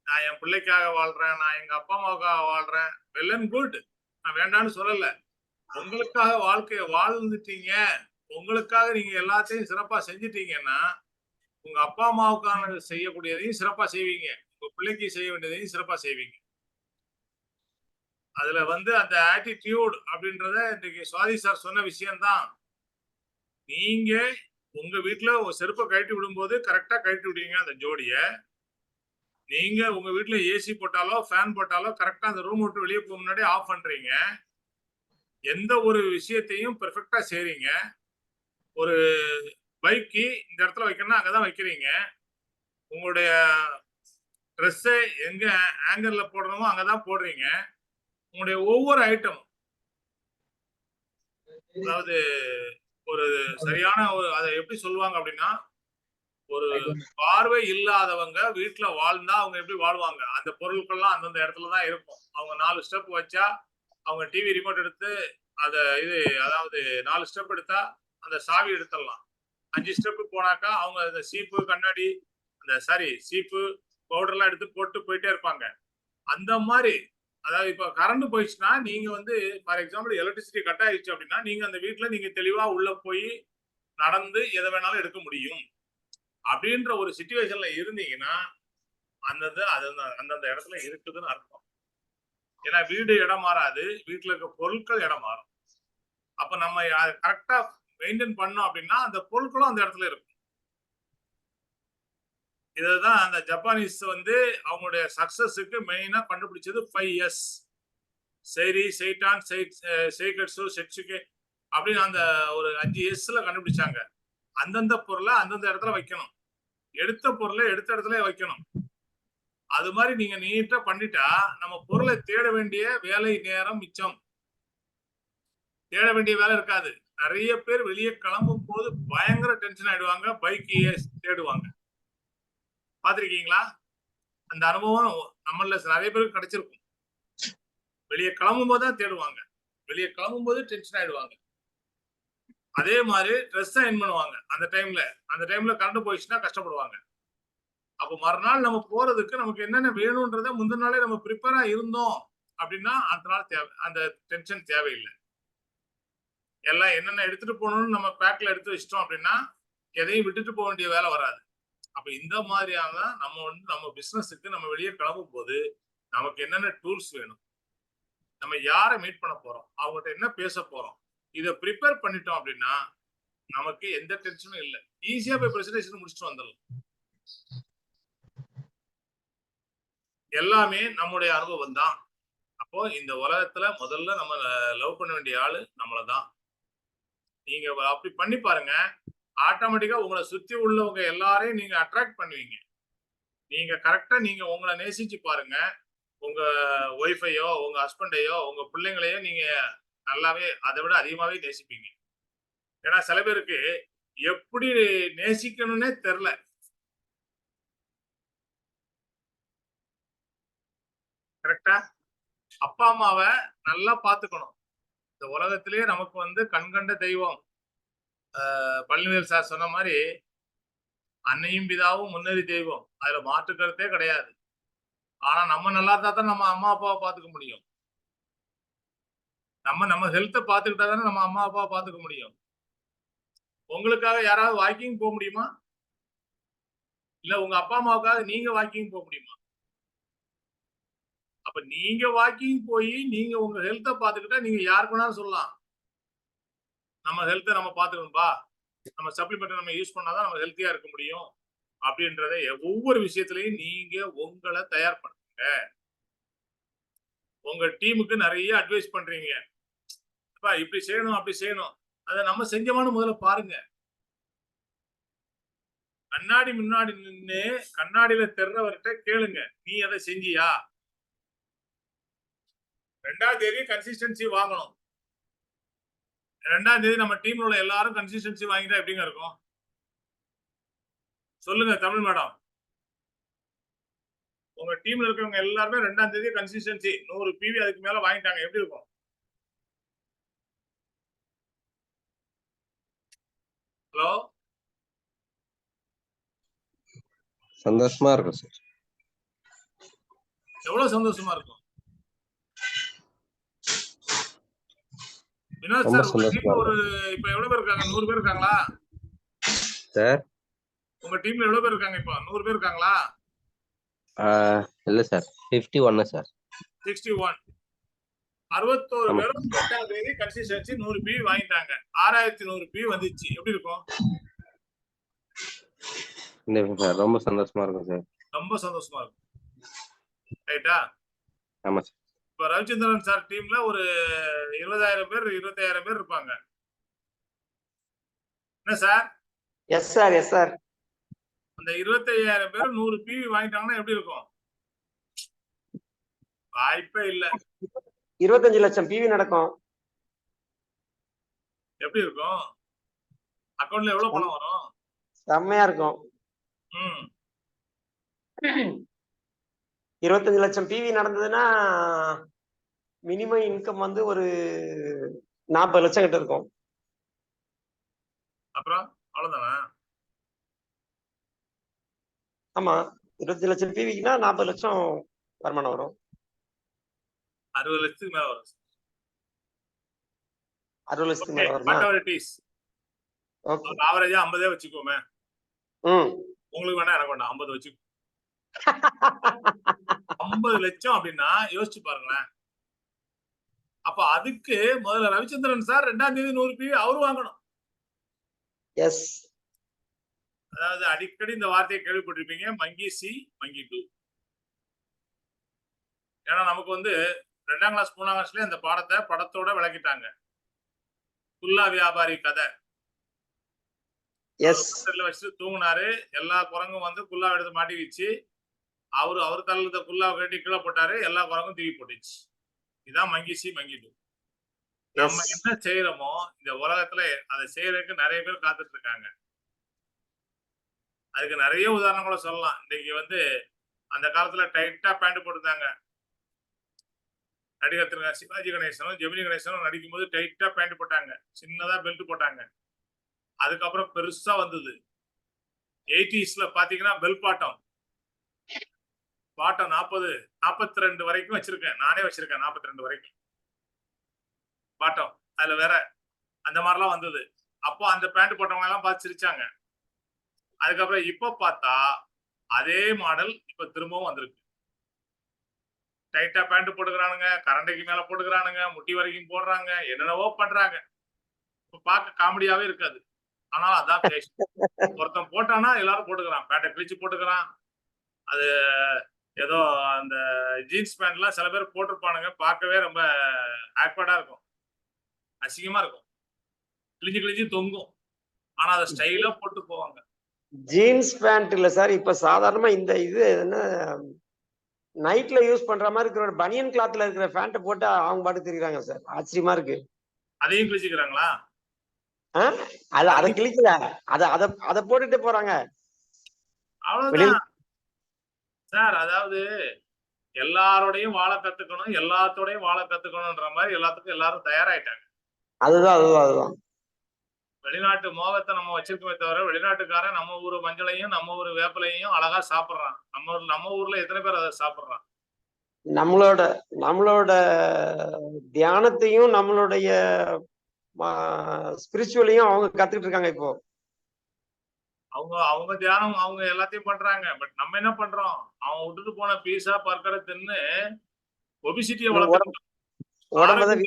நான் என் பிள்ளைக்காக வாழ்றேன், நான் எங்க அப்பா அம்மாவுக்காக வாழ்றேன், வெல் அண்ட் குட், நான் வேண்டான்னு சொல்லல. உங்களுக்காக வாழ்க்கையை வாழ்ந்துட்டீங்க, உங்களுக்காக நீங்க எல்லாத்தையும் சிறப்பா செஞ்சுட்டீங்கன்னா உங்க அப்பா அம்மாவுக்கான செய்யக்கூடியதையும் சிறப்பா செய்வீங்க, உங்க பிள்ளைக்கு செய்ய வேண்டியதையும் சிறப்பா செய்வீங்க. அதுல வந்து அந்த ஆட்டிடியூட் அப்படின்றத இன்னைக்கு சுவாதி சார் சொன்ன விஷயம்தான். நீங்க உங்க வீட்டுல ஒரு செருப்பை கழட்டி விடும்போது கரெக்டா கழட்டி விடுவீங்க அந்த ஜோடிய. நீங்க உங்க வீட்டுல ஏசி போட்டாலோ ஃபேன் போட்டாலோ கரெக்டா அந்த ரூம் விட்டு வெளியே போக முன்னாடி ஆஃப் பண்றீங்க. எந்த ஒரு விஷயத்தையும் பெர்ஃபெக்டா செய்றீங்க. ஒரு பைக்கு இந்த இடத்துல வைக்கணும்னா அங்கதான் வைக்கிறீங்க. உங்களுடைய ட்ரெஸ்ஸை எங்க ஆங்கர்ல போடணுமோ அங்கதான் போடுறீங்க. உங்களுடைய ஒவ்வொரு ஐட்டமும், அதாவது ஒரு சரியான ஒரு அதை எப்படி சொல்லுவாங்க அப்படின்னா, ஒரு பார்வை இல்லாதவங்க வீட்டுல வாழ்ந்தா அவங்க எப்படி வாழ்வாங்க, அந்த பொருட்கள்லாம் அந்தந்த இடத்துலதான் இருக்கும். அவங்க 4 ஸ்டெப் வச்சா அவங்க டிவி ரிமோட் எடுத்து அத இது அதாவது 4 ஸ்டெப் எடுத்தா அந்த சாவி எடுத்துடலாம். 5 ஸ்டெப் போனாக்கா அவங்க அந்த சீப்பு கண்ணாடி அந்த சீப்பு பவுடர் எல்லாம் எடுத்து போட்டு போயிட்டே இருப்பாங்க. அந்த மாதிரி அதாவது இப்ப கரண்ட் போயிடுச்சுன்னா நீங்க வந்து ஃபார் எக்ஸாம்பிள் எலக்ட்ரிசிட்டி கட் ஆயிடுச்சு அப்படின்னா நீங்க அந்த வீட்டுல நீங்க தெளிவா உள்ள போய் நடந்து எதை வேணாலும் எடுக்க முடியும். அப்படின்ற ஒரு சிச்சுவேஷன்ல இருந்தீங்கன்னா அந்தந்த இடத்துல இருக்குதுன்னு அர்த்தம். ஏன்னா வீடு இடம் மாறாது, வீட்டுல இருக்க பொருட்கள் இடம் மாறும். அப்ப நம்ம கரெக்டா மெயின்டைன் பண்ணோம் அப்படின்னா அந்த பொருட்களும் அந்த இடத்துல இருக்கும். இதுதான் அந்த ஜப்பானீஸ் வந்து அவங்களுடைய சக்சஸுக்கு மெயினா கண்டுபிடிச்சது 5S. சைரி, சைட்டான், சைகட்சு, செட்சுகே அப்படின்னு அந்த ஒரு 5Sல கண்டுபிடிச்சாங்க. அந்தந்த பொருளை அந்தந்த இடத்துல வைக்கணும், எடுத்த பொருளை எடுத்த இடத்துல வைக்கணும். அது மாதிரி நீங்க நீட்டா பண்ணிட்டா நம்ம பொருளை தேட வேண்டிய வேலை நேரம் மிச்சம். தேட வேண்டிய வேலை இருக்காது. நிறைய பேர் வெளியே கிளம்பும் போது பயங்கர டென்ஷன் ஆயிடுவாங்க, பைக்கையே தேடுவாங்க. பாத்திருக்கீங்களா? அந்த அனுபவம் நம்மள நிறைய பேருக்கு கிடைச்சிருக்கும். வெளியே கிளம்பும் போதுதான் தேடுவாங்க, வெளியே கிளம்பும் போது டென்ஷன் ஆயிடுவாங்க. அதே மாதிரி ட்ரெஸ் அயன் பண்ணுவாங்க. அந்த டைம்ல கரண்ட் போயிடுச்சுன்னா கஷ்டப்படுவாங்க. அப்ப மறுநாள் நம்ம போறதுக்கு நமக்கு என்னென்ன வேணும்ன்றத முந்தின நாளே நம்ம ப்ரிப்பேரா இருந்தோம் அப்படின்னா அந்த நாள் அந்த டென்ஷன் தேவையில்லை. எல்லாம் என்னென்ன எடுத்துட்டு போகணும்னு நம்ம பேக்ல எடுத்து வச்சிட்டோம் அப்படின்னா எதையும் விட்டுட்டு போக வேண்டிய வேலை வராது. அப்ப இந்த மாதிரியான நம்ம வந்து நம்ம பிசினஸுக்கு நம்ம வெளியே கிளம்பும் போது நமக்கு என்னென்ன டூல்ஸ் வேணும், நம்ம யாரை மீட் பண்ண போறோம், அவங்ககிட்ட என்ன பேச போறோம், இதை ப்ரிப்பேர் பண்ணிட்டோம் அப்படின்னா நமக்கு எந்த டென்ஷனும் இல்லை. ஈஸியா போய் பிரசன்டேஷன் முடிச்சுட்டு வந்துடலாம். எல்லாமே நம்முடைய அனுபவம் தான். அப்போ இந்த உலகத்துல முதல்ல நம்ம லவ் பண்ண வேண்டிய ஆளு நம்மளதான். நீங்க அப்படி பண்ணி பாருங்க, ஆட்டோமேட்டிக்கா உங்களை சுத்தி உள்ளவங்க எல்லாரையும் நீங்க அட்ராக்ட் பண்ணுவீங்க. நீங்க கரெக்டா நீங்க உங்களை நேசிச்சு பாருங்க. உங்க ஒய்ஃபையோ உங்க ஹஸ்பண்டையோ உங்க பிள்ளைங்களையோ நீங்க நல்லாவே அதை விட அதிகமாவே நேசிப்பீங்க. ஏன்னா சில பேருக்கு எப்படி நேசிக்கணும்னே தெரியல. கரெக்டா? அப்பா அம்மாவை நல்லா பாத்துக்கணும். இந்த உலகத்திலேயே நமக்கு வந்து கண்கண்ட தெய்வம் பழனிவேல் சார் சொன்ன மாதிரி அன்னையும் பிதாவும் முன்னறி தெய்வம், அதுல மாற்று கருத்தே கிடையாது. ஆனா நம்ம நல்லா இருந்தா தான் நம்ம அம்மா அப்பாவை பாத்துக்க முடியும். நம்ம ஹெல்த்தை பாத்துக்கிட்டா தானே நம்ம அம்மா அப்பாவை பாத்துக்க முடியும். உங்களுக்காக யாராவது வாக்கிங் போக முடியுமா? இல்ல உங்க அப்பா அம்மாவுக்காக நீங்க வாக்கிங் போக முடியுமா? அப்ப நீங்க வாக்கிங் போய் நீங்க உங்க ஹெல்த்தை பாத்துக்கிட்டா நீங்க யாருக்கு வேணாலும் சொல்லலாம், நம்ம ஹெல்த்தை நம்ம பாத்துக்கணும்பா, நம்ம சப்ளிமெண்ட் நம்ம யூஸ் பண்ணாதான் நம்ம ஹெல்த்தியா இருக்க முடியும் அப்படின்றத ஒவ்வொரு விஷயத்திலையும் நீங்க உங்களை தயார் பண்ணுங்க. உங்க டீமுக்கு நிறைய அட்வைஸ் பண்றீங்க, இப்படி செய்யணும் அப்படி செய்யணும், அதை நம்ம செஞ்சோமான்னு முதல்ல பாருங்க. கண்ணாடி முன்னாடி நின்று கண்ணாடியில தெரியவர்கிட்ட கேளுங்க, நீ அதை செஞ்சியா? 2ஆம் தேதி கன்சிஸ்டன்சி வாங்கணும். 2ஆம் தேதி நம்ம டீம்ல உள்ள எல்லாரும் கன்சிஸ்டன்சி வாங்கிட்டா எப்படிங்க இருக்கும்? சொல்லுங்க தமிழ் மேடம். உங்க டீம்ல இருக்கிறவங்க எல்லாருமே 2ஆம் தேதி கன்சிஸ்டன்சி 100 PV அதுக்கு மேல வாங்கிட்டாங்க, எப்படி இருக்கும்? ஹலோ, சந்தோஷமா இருக்கும் சார். எவ்வளவு சந்தோஷமா இருக்கும் வினோத் ரொம்ப சார். உங்க சந்தோஷமா டீம்ல ஒரு இருக்கும் இப்ப எவ்வளவு பேர் இருக்காங்க? 100 பேர் இருக்காங்களா சார். உங்க டீம்ல? எவ்வளவு பேர் இருக்காங்க இப்ப? 100 பேர் இருக்காங்களா? இல்ல சார், 51 சார். 61. 61 ஆமா பேரும் 8ஆம் தேதி கன்சிஸ்டன்சி 100 PV வாங்கிட்டாங்க. 6100 PV வந்துச்சு. எப்படி இருக்கும்? சார் ரொம்ப சந்தோஷமா இருக்கும் சார். ரொம்ப சந்தோஷமா இருக்கும். ரைட்டா? ஆமா சார். இப்ப ரவிச்சந்திரன் சார் டீம்ல ஒரு 20,000 பேர் 25,000 பேர் இருப்பாங்க. என்ன sir? Yes sir, yes sir. அந்த 25,000 பேர் 100 PV வாங்கிட்டாங்கன்னா எப்படி இருக்கும்? வாய்ப்பே இல்ல. 25 லட்சம் பிவி நடக்கும். எப்படி இருக்கும்? அக்கவுண்ட்ல எவ்வளவு பணம் வரும்? செம்மையா இருக்கும். 25 லட்சம் பிவி நடந்ததுன்னா மினிமம் இன்கம் வந்து ஒரு 40 லட்சம் கிட்ட இருக்கும். அப்புறம் அவ்வளவுதானா? ஆமா, 25 லட்சம் பிவிக்குன்னா 40 லட்சம் வருமானம் வரும். 60 லட்சத்துக்கு மேல வரும். 60 லட்சத்துக்கு மேல வருமா? ஆவரேஜா 50 வச்சுக்கோமே. உங்களுக்கு வேணா எனக்கு வேண்டாம், 50 வச்சு. 50 லட்சம் அப்படின்னா யோசிச்சு பாருங்களேன். அப்ப அதுக்கு முதல்ல ரவிச்சந்திரன் சார் 2ஆம் தேதி 100 PV அவரு வாங்கணும். எஸ். அதாவது அடிக்கடி இந்த வார்த்தையை கேள்விப்பட்டிருப்பீங்க, மங்கி சி மங்கி டூ. ஏன்னா நமக்கு வந்து 2ஆம் கிளாஸ் 3ஆம் கிளாஸ்லயே அந்த பாடத்தை படத்தோட விளக்கிட்டாங்க. குல்லா வியாபாரி கதை. வச்சுட்டு தூங்கினாரு, எல்லா குரங்கும் வந்து குல்லா எடுத்து மாட்டிக்கிச்சு. அவர் தலையில குல்லாவை கட்டி கீழே போட்டாரு, எல்லா குரங்கும் தூக்கி போட்டுச்சு. இதுதான் மங்கி சி மங்கி டூ. நம்ம என்ன செய்யறோமோ இந்த உலகத்துல அதை செய்யறதுக்கு நிறைய பேர் காத்துட்டு இருக்காங்க. அதுக்கு நிறைய உதாரணங்களை சொல்லலாம். இன்னைக்கு வந்து அந்த காலத்துல டைட்டா பேண்ட் போட்டுருந்தாங்க. நடிகர் திரு சிவாஜி கணேசனும் ஜெமினி கணேசனும் நடிக்கும் போது டைட்டா பேண்ட் போட்டாங்க, சின்னதா பெல்ட் போட்டாங்க. அதுக்கப்புறம் பெருசா வந்தது. 80ஸ்ல பாத்தீங்கன்னா பெல் பாட்டம் 42 வரைக்கும் வச்சிருக்கேன், நானே வச்சிருக்கேன். 42 வரைக்கும் பாட்டம். அதுல வேற அந்த மாதிரிலாம் வந்தது. அப்போ அந்த பேண்ட் போட்டவங்க எல்லாம் பார்த்து சிரிச்சாங்க. அதுக்கப்புறம் இப்ப பார்த்தா அதே மாடல் இப்ப திரும்பவும் வந்திருக்கு. டைட்டா பேண்ட் போட்டுக்கிறானுங்க, கரண்டைக்கு மேல போட்டுக்கிறானுங்க, முட்டி வரைக்கும் போடுறாங்க, என்னென்னவோ பண்றாங்க. இப்ப பார்க்க காமெடியாவே இருக்காது, ஆனால் அதான் ஃபேஷன். ஒருத்தன் போட்டானா எல்லாரும் போட்டுக்கிறான், பேண்ட்டை கிழிச்சு போட்டுக்கிறான். அது ஏதோ அந்த ஜீன்ஸ் பேண்ட் எல்லாம் சில பேர் போட்டிருப்பானுங்க, பார்க்கவே ரொம்ப ஆக்வர்டா இருக்கும், அசிங்கமா இருக்கும், கிழிஞ்சு கிழிஞ்சு தொங்கும். ஆனா அதை ஸ்டைலா போட்டு போவாங்க. ஜீன்ஸ் பேண்ட் இல்ல சார், இப்ப சாதாரணமா இந்த இது என்ன நைட்ல யூஸ் பண்ற மாதிரி இருக்கிற பனியன் கிளாத்ல இருக்கிற பேண்ட் போட்டு அவங்க பாட்டு தெரியுறாங்க சார். ஆச்சரியமா இருக்கு. அதையும் கிழிச்சுக்கிறாங்களா? அத கிழிக்கல, அத போட்டுட்டு போறாங்க. அவ்வளவுதான் சார். அதாவது எல்லாரோடையும் வாழ கத்துக்கணும், எல்லாத்தோடையும் வாழ கத்துக்கணும்ன்ற மாதிரி எல்லாத்துக்கும் எல்லாரும் தயாராயிட்டாங்க. அதுதான் வெளிநாட்டு மோகத்தை நம்ம வச்சிருக்கோமே தவிர வெளிநாட்டுக்காரன் நம்ம ஊர் மஞ்சளையும் நம்ம ஊர் வேப்பிலையும் அழகா சாப்பிடுறான். நம்ம ஊர்ல எத்தனை பேர் அதை சாப்பிடுறான்? நம்மளோட தியானத்தையும் நம்மளுடைய ஸ்பிரிச்சுவலையும் அவங்க கத்துக்கிட்டு இருக்காங்க. இப்போ அவங்க தியானம் அவங்க எல்லாத்தையும் பண்றாங்க. பட் நம்ம என்ன பண்றோம்? அவன் விட்டுட்டு போன பீஸா பர்கரை தின்னு ஒபிசிட்டியை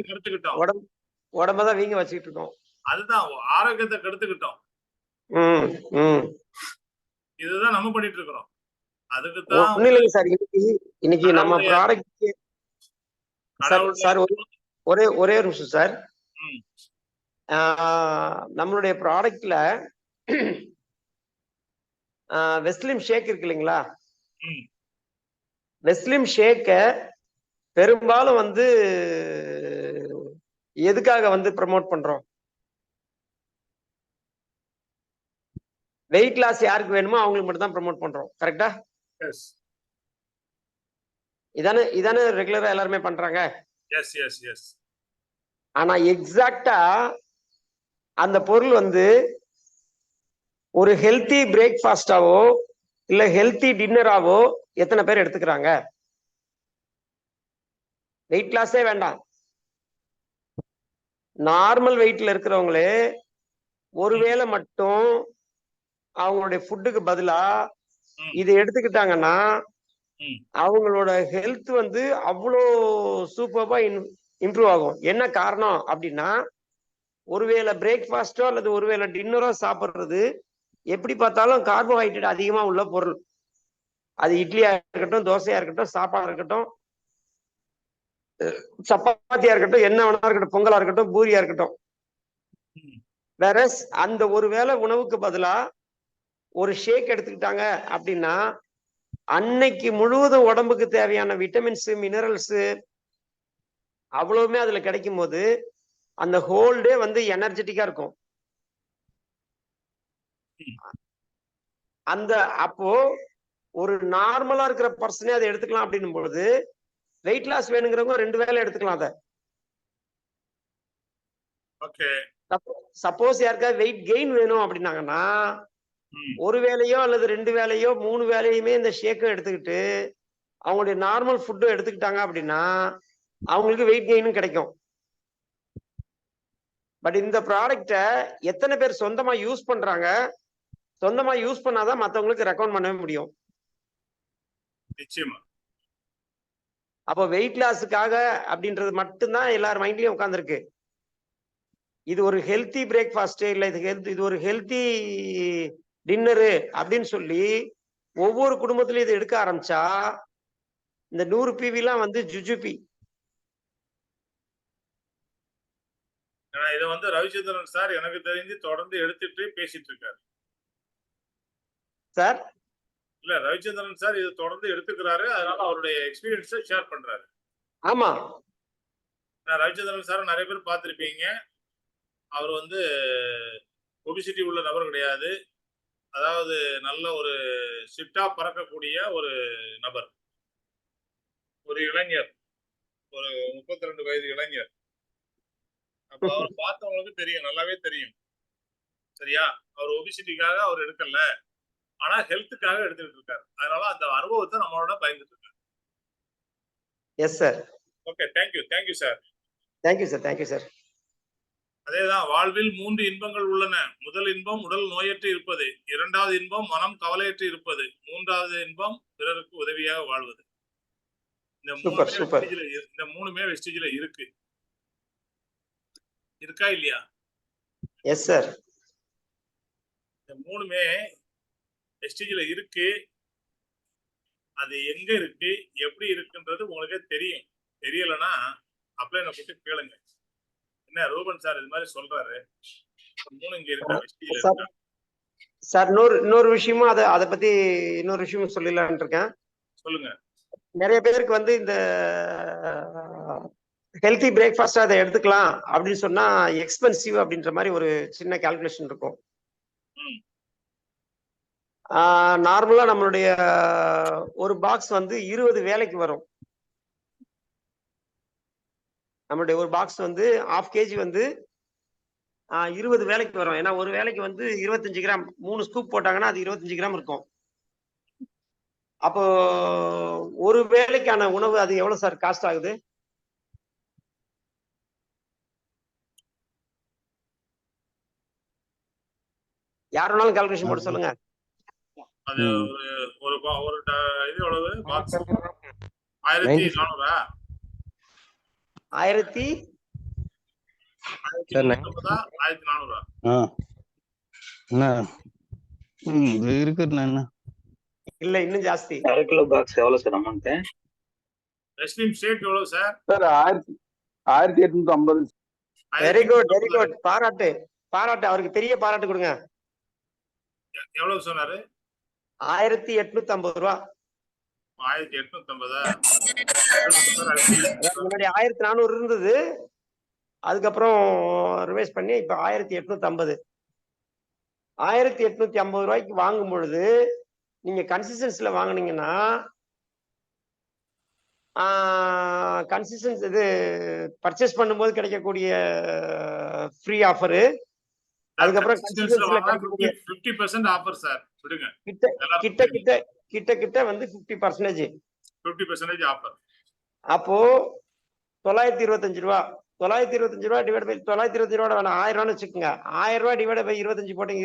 கெடுத்துக்கிட்டோம். உடம்பதான் வீங்க வச்சுக்கிட்டு இருக்கோம். அதுதான் ஆரோக்கியத்தை கெடுத்துக்கிட்டோம். இதுதான் நம்ம பண்ணிட்டு இருக்கிறோம். அதுக்குதான் ஒண்ணும் இல்லைங்க சார். இன்னைக்கு நம்ம ப்ராடக்ட் சார் ஒரே ஒரு நிமிஷம் சார். நம்மளுடைய ப்ராடக்ட்ல வெஸ்லிம் ஷேக் இருக்கு இல்லைங்களா? வெஸ்லிம் ஷேக்க பெரும்பாலும் வந்து எதுக்காக வந்து ப்ரமோட் பண்றோம்? வெயிட் லாஸ் யாருக்கு வேணுமோ அவங்களுக்கு மட்டும் தான் ப்ரமோட் பண்றோம். கரெக்டா? இதானே ரெகுலரா எல்லாருமே பண்றாங்க. ஆனா எக்ஸாக்டா அந்த பொருள் வந்து ஒரு ஹெல்த்தி பிரேக்ஃபாஸ்டாவோ இல்ல ஹெல்த்தி டின்னராவோ எத்தனை பேர் எடுத்துக்கிறாங்க? வெயிட் லாஸே வேண்டாம், நார்மல் வெயிட்ல இருக்கிறவங்களே ஒருவேளை மட்டும் அவங்களுடைய ஃபுட்டுக்கு பதிலா இதை எடுத்துக்கிட்டாங்கன்னா அவங்களோட ஹெல்த் வந்து அவ்வளோ சூப்பர்பா இம்ப்ரூவ் ஆகும். என்ன காரணம் அப்படின்னா, ஒருவேளை பிரேக்ஃபாஸ்டோ அல்லது ஒருவேளை டின்னரோ சாப்பிடுறது எப்படி பார்த்தாலும் கார்போஹைட்ரேட் அதிகமா உள்ள பொருள். அது இட்லியா இருக்கட்டும், தோசையா இருக்கட்டும், சாப்பாடா இருக்கட்டும், சப்பாத்தியா இருக்கட்டும், என்ன வேணா இருக்கட்டும், பொங்கலா இருக்கட்டும், பூரியா இருக்கட்டும். வேற அந்த ஒரு வேளை உணவுக்கு பதிலா ஒரு ஷேக் எடுத்துக்கிட்டாங்க அப்படின்னா, அன்னைக்கு முழுவதும் உடம்புக்கு தேவையான விட்டமின்ஸ், மினரல்ஸ் அவ்வளவுமே அதுல கிடைக்கும் போது அந்த ஹோல் டே வந்து எனர்ஜெட்டிக்கா இருக்கும். அந்த அப்போ ஒரு நார்மலா இருக்கிற பர்சனே அதை எடுத்துக்கலாம் அப்படின்னும் பொழுது வெயிட் லாஸ் வேணுங்கிறவங்க 2 வேளை எடுத்துக்கலாம். அதை சப்போஸ் யாருக்காவது வெயிட் கெயின் வேணும் அப்படின்னாங்கன்னா ஒரு வேளையோ அல்லது 2 வேளையோ 3 வேளையுமே இந்த ஷேக்கும் எடுத்துக்கிட்டு அவங்களுடைய நார்மல் ஃபுட்டும் எடுத்துக்கிட்டாங்க அப்படின்னா அவங்களுக்கு வெயிட் கெயினும் கிடைக்கும். பட் இந்த ப்ராடக்ட எத்தனை பேர் சொந்தமா யூஸ் பண்றாங்க? சொந்தமா யூஸ் பண்ணாதான் மத்தவங்களுக்கு ரெக்கமெண்ட் பண்ணவே முடியும். நிச்சயமா. அப்போ வெயிட் லாஸுக்காக அப்படின்றது மட்டும்தான் எல்லார் மைண்ட்லயும் உட்கார்ந்துருக்கு. இது ஒரு ஹெல்த்தி பிரேக்ஃபாஸ்ட் இல்ல இது ஒரு ஹெல்த்தி டின்னரு அப்படின்னு சொல்லி ஒவ்வொரு குடும்பத்திலயும் இது எடுக்க ஆரம்பிச்சா இந்த 100 PV எல்லாம் வந்து ஜுஜுபி. இதை வந்து ரவிச்சந்திரன் சார் எனக்கு தெரிஞ்சு தொடர்ந்து எடுத்துட்டு பேசிட்டு இருக்காரு சார். இல்ல ரவிச்சந்திரன் சார் இது தொடர்ந்து எடுத்துக்கிறாரு, அதனால அவருடைய எக்ஸ்பீரியன்ஸை ஷேர் பண்றாரு. ஆமா, ரவிச்சந்திரன் சார் நிறைய பேர் பார்த்திருப்பீங்க. அவர் வந்து ஒபிசிட்டி உள்ள நபர் கிடையாது. அதாவது நல்ல ஒரு சிட்டா பறக்கக்கூடிய ஒரு நபர், ஒரு இளைஞர், ஒரு 32 வயது இளைஞர். அப்ப அவர் பார்த்தவங்களுக்கு தெரியும், நல்லாவே தெரியும். சரியா? அவர் ஒபிசிட்டிக்காக அவர் எடுக்கல, ஆனா ஹெல்த்துக்காக எடுத்துக்கிட்டு இருக்காரு. அதனால அந்த அனுபவத்தை நம்மளோட பயந்துட்டு இருக்காரு. Yes sir. Okay, thank you sir. Thank you sir. Thank you sir. அதேதான், வாழ்வில் 3 இன்பங்கள் உள்ளன. முதல் இன்பம் உடல் நோயற்று இருப்பது, 2வது இன்பம் மனம் கவலையற்று இருப்பது, 3வது இன்பம் பிறருக்கு உதவியாக வாழ்வது. இந்த மூணுமே வெஸ்டேஜ்ல இருக்கு. இருக்கா இல்லையா? Yes sir. இந்த மூணுமே வெஸ்டேஜ்ல இருக்கு. அது எங்க இருக்கு, எப்படி இருக்குன்றது உங்களுக்கே தெரியும். தெரியலன்னா அப்ளைனை போட்டு கேளுங்க. என்ன ரூபன் சார் இது மாதிரி சொல்றாரு, மூணு இங்க இருக்கா, வெஸ்டேஜ்ல இருக்கா? சார் இன்னொரு விஷயமும் அதை பத்தி இன்னொரு விஷயமும் சொல்லலாம்னு இருக்கேன். சொல்லுங்க. நிறைய பேருக்கு வந்து இந்த ஹெல்த்தி பிரேக்ஃபாஸ்ட் அதை எடுத்துக்கலாம் அப்படின்னு சொன்னா எக்ஸ்பென்சிவ் அப்படின்ற மாதிரி ஒரு சின்ன கால்குலேஷன் இருக்கும். நார்மலா நம்மளுடைய ஒரு பாக்ஸ் வந்து 20 வேலைக்கு வரும். நம்மளுடைய ஒரு பாக்ஸ் வந்து 1/2 kg வந்து 20 வேலைக்கு வரும். ஏன்னா ஒரு வேலைக்கு வந்து 25 கிராம், 3 ஸ்கூப் போட்டாங்கன்னா அது 25 கிராம் இருக்கும். அப்போ ஒரு வேலைக்கான உணவு அது எவ்வளவு சார் காஸ்ட் ஆகுது? யார் வேணாலும் கால்குலேஷன் போட்டு சொல்லுங்க. அது ஒரு இது எவ்வளவு பாக்ஸ்? 1400? 1400 இருக்குண்ணா. இல்ல இன்னும் ஜாஸ்தி. 1/2 கிலோ பாக்ஸ் எவ்வளவு சார் அமௌண்ட்? ரெஸ்லிம் ஷேக் எவ்வளவு சார்? சார் 1850. Very good. பாராட்டு. அவருக்கு பெரிய பாராட்டு கொடுங்க. எவ்வளவு சொன்னாரு? 1850 ரூபா. 1850? முன்னாடி 1400 இருந்தது, அதுக்கப்புறம் ரிவைஸ் பண்ணி இப்ப 1850. 1850 ரூபாய்க்கு வாங்கும் பொழுது நீங்க கன்சிஸ்டன்ஸ்ல வாங்கினீங்கன்னா கன்சிஸ்டன்ஸ் இது பர்ச்சேஸ் பண்ணும்போது கிடைக்கக்கூடிய ஃப்ரீ ஆஃபர், அதுக்கப்புறம் 50% ஆஃபர் சார். விடுங்க, கிட்ட வந்து 50% ஆஃபர். அப்போ 925 ரூபா. 925 ரூபா டிவைட் பை 925 ரூபா வேணாம், 1000 ரூபான்னு வச்சுக்கோங்க. 1000 ரூபாய் டிவைட் பை 25 போட்டீங்க,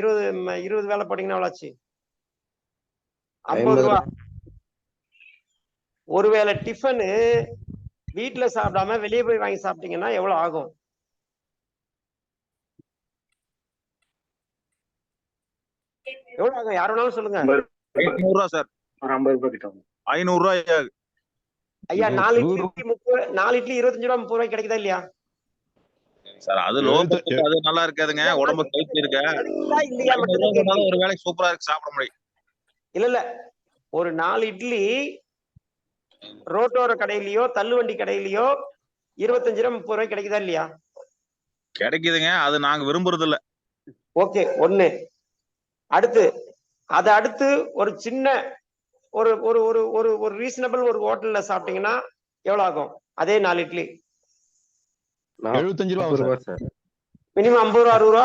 20 வேலை போட்டீங்கன்னா எவ்வளோ ஆச்சு? 50 ரூபா. ஒருவேளை டிஃபனு வீட்டுல சாப்பிடாம வெளியே போய் வாங்கி சாப்பிட்டீங்கன்னா எவ்வளவு ஆகும்? எவ்வளவு ஆகும்? யார் வேணாலும் சொல்லுங்க. 500 ரூபா சார். ஒரு 50 ரூபாய் கிட்ட ஆகும். 500 ரூபாய். ஐயா 4 இட்லி 4 இட்லி 25 ரூபா 30 ரூபாய்க்கு கிடைக்குதா இல்லையா சார்? அது லோ பட்ஜெட், அது நல்லா இருக்காதுங்க. உடம்பு கைத்து இருக்க இல்லையா மட்டும் ஒரு வேலைக்கு சூப்பரா இருக்கு, சாப்பிட முடியும். இல்ல ஒரு 4 இட்லி ரோட்டோர கடையிலயோ தள்ளுவண்டி கடையிலயோ 25 ரூபா 30 ரூபாய்க்கு கிடைக்குதா இல்லையா? கிடைக்குதுங்க, அது நாங்க விரும்புறது இல்ல. ஓகே, ஒண்ணு. அடுத்து அதை அடுத்து ஒரு சின்ன ஒரு ஒரு ஒரு ஒரு ஒரு ரீசனபிள் ஒரு ஹோட்டல்ல சாப்பிட்டீங்கன்னா எவ்வளவு ஆகும்? அதே 4 இட்லி 75 ரூபா சார். மினிமம் 50 ரூபா 60 ரூபா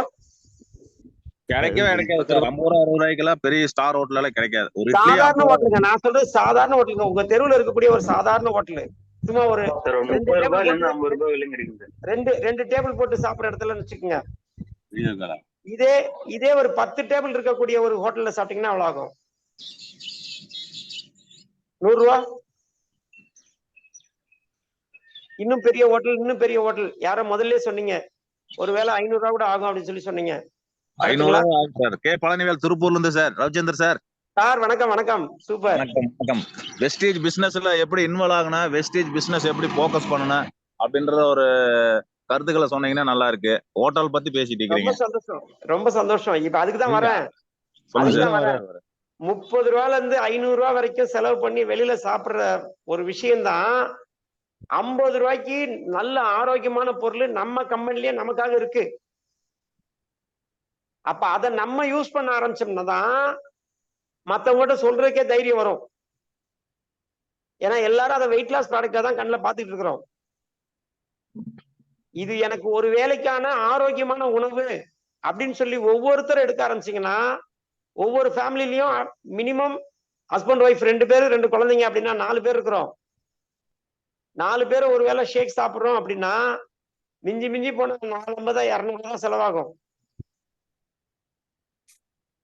கிடைக்கவே கிடைக்காது சார். 50 ரூபா 60 ரூபாய்க்கெல்லாம் பெரிய ஸ்டார் ஹோட்டல்ல எல்லாம் கிடைக்காது. ஒரு இட்லி சாதாரண ஹோட்டலுங்க, நான் சொல்றது சாதாரண ஹோட்டலுங்க. உங்க தெருவுல இருக்கக்கூடிய ஒரு சாதாரண ஹோட்டலு, சும்மா ஒரு 30 ரூபாயில இருந்து 50 ரூபாய் விலையும் கிடைக்கும் சார். ரெண்டு டேபிள் போட்டு சாப்பிடுற இடத்துல வச்சுக்கோங்க. இதே ஒரு 10 டேபிள் இருக்கக்கூடிய ஒரு ஹோட்டல்ல சாப்பிட்டீங்கன்னா எவ்வளவு ஆகும்? 100 ரூபா. இன்னும் பெரிய ஹோட்டல் யாரோ முதல்ல சொன்னீங்க, ஒருவேளை 500 ரூபா கூட ஆகும் அப்படின்னு சொல்லி சொன்னீங்க. 500 ரூபா ஆகும் சார். கே பழனிவேல், திருப்பூர்ல இருந்து சார். ரவிச்சந்தர் சார். சார் வணக்கம். சூப்பர். வணக்கம். வெஸ்டேஜ் பிசினஸ்ல எப்படி இன்வால்வ் ஆகுனா, வெஸ்டேஜ் பிசினஸ் எப்படி போக்கஸ் பண்ணணும் அப்படின்ற ஒரு கருத்துக்களை சொன்னீங்கன்னா நல்லா இருக்கு. ஹோட்டல் பத்தி பேசிட்டு இருக்கீங்க. ரொம்ப சந்தோஷம். இப்ப அதுக்கு தான் வரேன். 30 ரூபாயில இருந்து 500 ரூபாய் வரைக்கும் செலவு பண்ணி வெளியில சாப்பிடுற ஒரு விஷயம்தான் 50 ரூபாய்க்கு நல்ல ஆரோக்கியமான பொருள் நம்ம கம்பெனிலேயே நமக்காக இருக்கு. அப்ப அதை நம்ம யூஸ் பண்ண ஆரம்பிச்சோம்னா தான் மத்தவங்ககிட்ட சொல்றதுக்கே தைரியம் வரும். ஏன்னா எல்லாரும் அதை வெயிட் லாஸ் ப்ராடக்டா தான் கண்ணில் பார்த்துட்டு இருக்கிறோம். இது எனக்கு ஒரு வேலைக்கான ஆரோக்கியமான உணவு அப்படின்னு சொல்லி ஒவ்வொருத்தரும் எடுக்க ஆரம்பிச்சீங்கன்னா, ஒவ்வொரு ஃபேமிலிலையும் மினிமம் ஹஸ்பண்ட் ஒய்ஃப் 2 பேரு 2 குழந்தைங்க அப்படின்னா 4 பேர் இருக்கிறோம். 4 பேர் ஒரு வேளை ஷேக் சாப்பிடுறோம் அப்படின்னா மிஞ்சி போன 450 200 தான்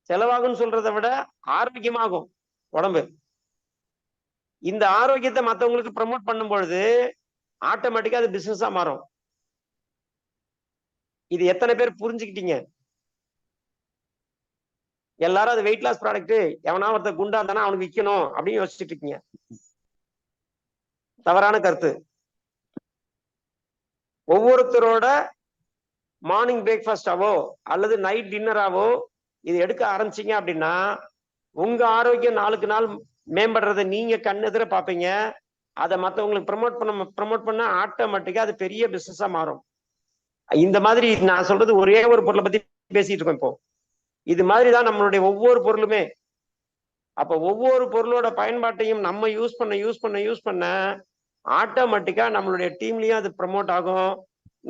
செலவாகும்னு சொல்றதை விட ஆரோக்கியமாகும் உடம்பு. இந்த ஆரோக்கியத்தை மற்றவங்களுக்கு ப்ரமோட் பண்ணும் பொழுது ஆட்டோமேட்டிக்கா அது பிசினஸா மாறும். இது எத்தனை பேர் புரிஞ்சுக்கிட்டீங்க? எல்லாரும் அது வெயிட் லாஸ் ப்ராடக்ட், எவனா ஒருத்த குண்டா இருந்தானா அவனுக்கு விற்கணும் அப்படின்னு யோசிச்சுட்டு இருக்கீங்க. தவறான கருத்து. ஒவ்வொருத்தரோட மார்னிங் பிரேக்ஃபாஸ்டாவோ அல்லது நைட் டின்னராவோ இது எடுக்க ஆரம்பிச்சீங்க அப்படின்னா உங்க ஆரோக்கியம் நாளுக்கு நாள் மேம்படுறதை நீங்க கண்ணெதிர பார்ப்பீங்க. அதை மற்றவங்களுக்கு ப்ரமோட் பண்ண ஆட்டோமேட்டிக்கா அது பெரிய பிசினஸா மாறும். இந்த மாதிரி நான் சொல்றது ஒரே ஒரு பொருளை பத்தி பேசிட்டு இருக்கோம் இப்போ. இது மாதிரிதான் நம்மளுடைய ஒவ்வொரு பொருளுமே. அப்ப ஒவ்வொரு பொருளோட பயன்பாட்டையும் நம்ம யூஸ் பண்ண ஆட்டோமேட்டிக்கா நம்மளுடைய டீம்லயும் அது ப்ரமோட் ஆகும்.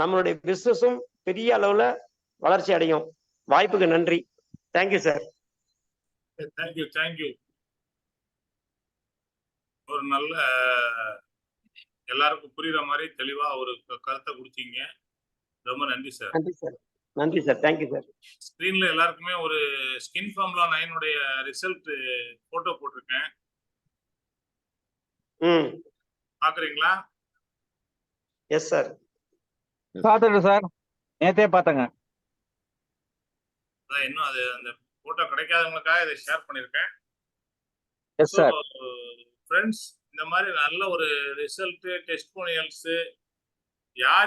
நம்மளுடைய பிசினஸும் பெரிய அளவுல வளர்ச்சி அடையும். வாய்ப்புக்கு நன்றி. Thank you sir. தேங்க்யூ. ஒரு நல்ல எல்லாருக்கும் புரியுற மாதிரி தெளிவா ஒரு கருத்தை கொடுத்தீங்க. ரொம்ப நன்றி சார். நன்றி சார். Thank you sir. ஸ்கிரீன்ல எல்லாருக்குமே ஒரு ஸ்கின் ஃபார்முலா 9 ரிசல்ட் போட்டோ போட்டிருக்கேன். பாக்குறீங்களா? Yes sir. பார்த்துட்டு சார், நேத்தே பார்த்தேங்க. அதான் இன்னும் அது அந்த போட்டோ கிடைக்காதவங்களுக்காக இதை ஷேர் பண்ணியிருக்கேன். Yes sir. ஃப்ரெண்ட்ஸ், இந்த மாதிரி நல்ல ஒரு ரிசல்ட் டெஸ்டிமோனியல்ஸ்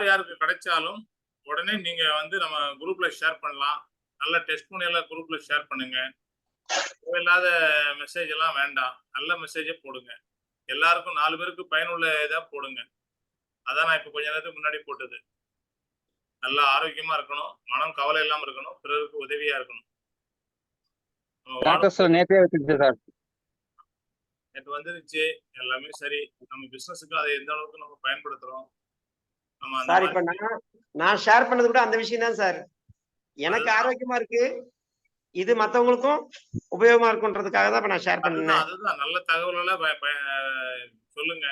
யாருக்கு கிடைச்சாலும் உடனே நீங்க வந்து நம்ம குரூப்ல ஷேர் பண்ணலாம். நல்ல டெஸ்டிமோனியல குரூப்ல ஷேர் பண்ணுங்க. தேவையில்லாத மெசேஜ் எல்லாம் வேண்டாம், நல்ல மெசேஜே போடுங்க. எல்லாருக்கும் 4 பேருக்கு பயனுள்ள இதா போடுங்க. அதான் நான் இப்ப கொஞ்ச நேரத்துக்கு முன்னாடி போட்டது. நல்லா ஆரோக்கியமா இருக்கணும், மனம் கவலை இல்லாம இருக்கணும், பிறருக்கு உதவியா இருக்கணும். நேற்றே வச்சிருச்சு சார். நேற்று வந்துருச்சு, எல்லாமே சரி. நம்ம பிசினஸுக்கு அதை எந்த அளவுக்கு நம்ம பயன்படுத்துறோம். சார் இப்ப நான் ஷேர் பண்ணது கூட அந்த விஷயம் தான் சார். எனக்கு ஆரோக்கியமா இருக்கு, இது மத்தவங்களுக்கும் உபயோகமா இருக்குன்றதுக்காக தான் நான் ஷேர் பண்ணேன். அதுதான் நல்ல தகவல்களை சொல்லுங்க.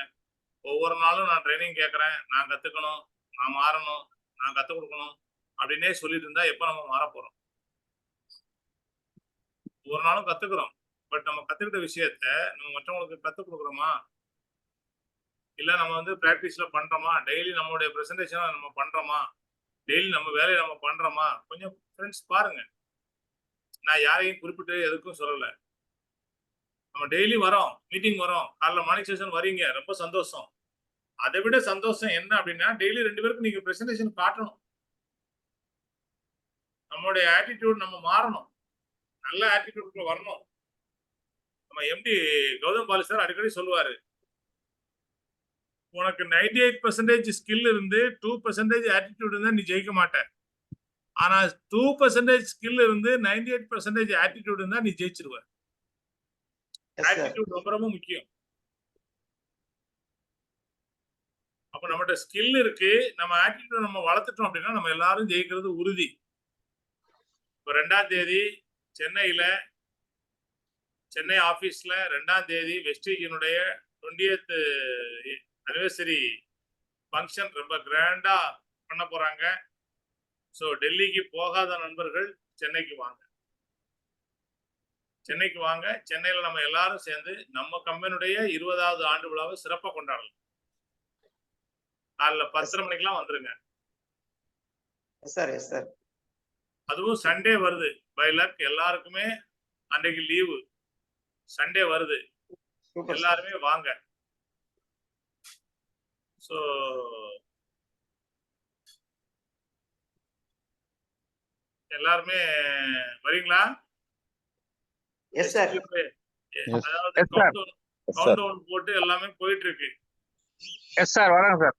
ஒவ்வொரு நாளும் நான் ட்ரைனிங் கேட்கறேன், நான் கத்துக்கணும், நான் மாறணும், நான் கத்துக் கொடுக்கணும் அப்படின்னே சொல்லிட்டு இருந்தா எப்ப நம்ம மாற போறோம்? ஒவ்வொரு நாளும் கத்துக்கிறோம், பட் நம்ம கத்துக்கிட்ட விஷயத்த நம்ம மற்றவங்களுக்கு கத்துக் கொடுக்குறோமா? இல்ல நம்ம வந்து பிராக்டிஸ்ல பண்றோமா, டெய்லி நம்மளுடைய பிரசன்டேஷனை நம்ம பண்றோமா, டெய்லி நம்ம வேலையை நம்ம பண்றோமா, கொஞ்சம் ஃப்ரெண்ட்ஸ் பாருங்க. நான் யாரையும் குறிப்பிட்டு எதுக்கும் சொல்லல. நம்ம டெய்லி வரோம், மீட்டிங் வரோம், காலைல மார்னிங் செஷன் வரீங்க, ரொம்ப சந்தோஷம். அதை விட சந்தோஷம் என்ன அப்படின்னா டெய்லி 2 பேருக்கு நீங்க பிரசன்டேஷன் காட்டணும். நம்மளுடைய ஆட்டிடியூட் நம்ம மாறணும், நல்ல ஆட்டிடியூட்ல வரணும். நம்ம எம்டி கௌதம் பாலு சார் அடிக்கடி சொல்லுவாரு, உனக்கு 98% ஸ்கில் இருந்து 2% ஆட்டிடியூட் இருந்தா நீ ஜெயிக்க மாட்ட. ஆனா 2% ஸ்கில் இருந்து 98% ஆட்டிடியூட் இருந்தா நீ ஜெயிச்சிருவ. ஆட்டிடியூட் ரொம்ப ரொம்ப முக்கியம். அப்ப நம்மகிட்ட ஸ்கில் இருக்கு, நம்ம ஆட்டிடியூட் நம்ம வளர்த்துட்டோம் அப்படின்னா நம்ம எல்லாரும் ஜெயிக்கிறது உறுதி. இப்ப 2ஆம் தேதி சென்னை ஆபீஸ்ல 2ஆம் தேதி வெஸ்டீஜினுடைய 20th அனிவர்சரி ஃபங்க்ஷன் ரொம்ப கிராண்டா பண்ண போறாங்க. ஸோ டெல்லிக்கு போகாத நண்பர்கள் சென்னைக்கு வாங்க. சென்னையில நம்ம எல்லாரும் சேர்ந்து நம்ம கம்பெனியுடைய 20வது ஆண்டு விழாவை சிறப்பாக கொண்டாடலாம். காலைல 10:30 மணிக்கெல்லாம் வந்துருங்க. அதுவும் சண்டே வருது. பை லக் எல்லாருக்குமே அன்றைக்கு லீவு. சண்டே வருது, எல்லாருமே வாங்க. ஸோ எல்லாருமே வரீங்களா? அதாவது கவுண்டவுன் போட்டு எல்லாமே போயிட்டு இருக்கு. எஸ் சார், வரேன் சார்.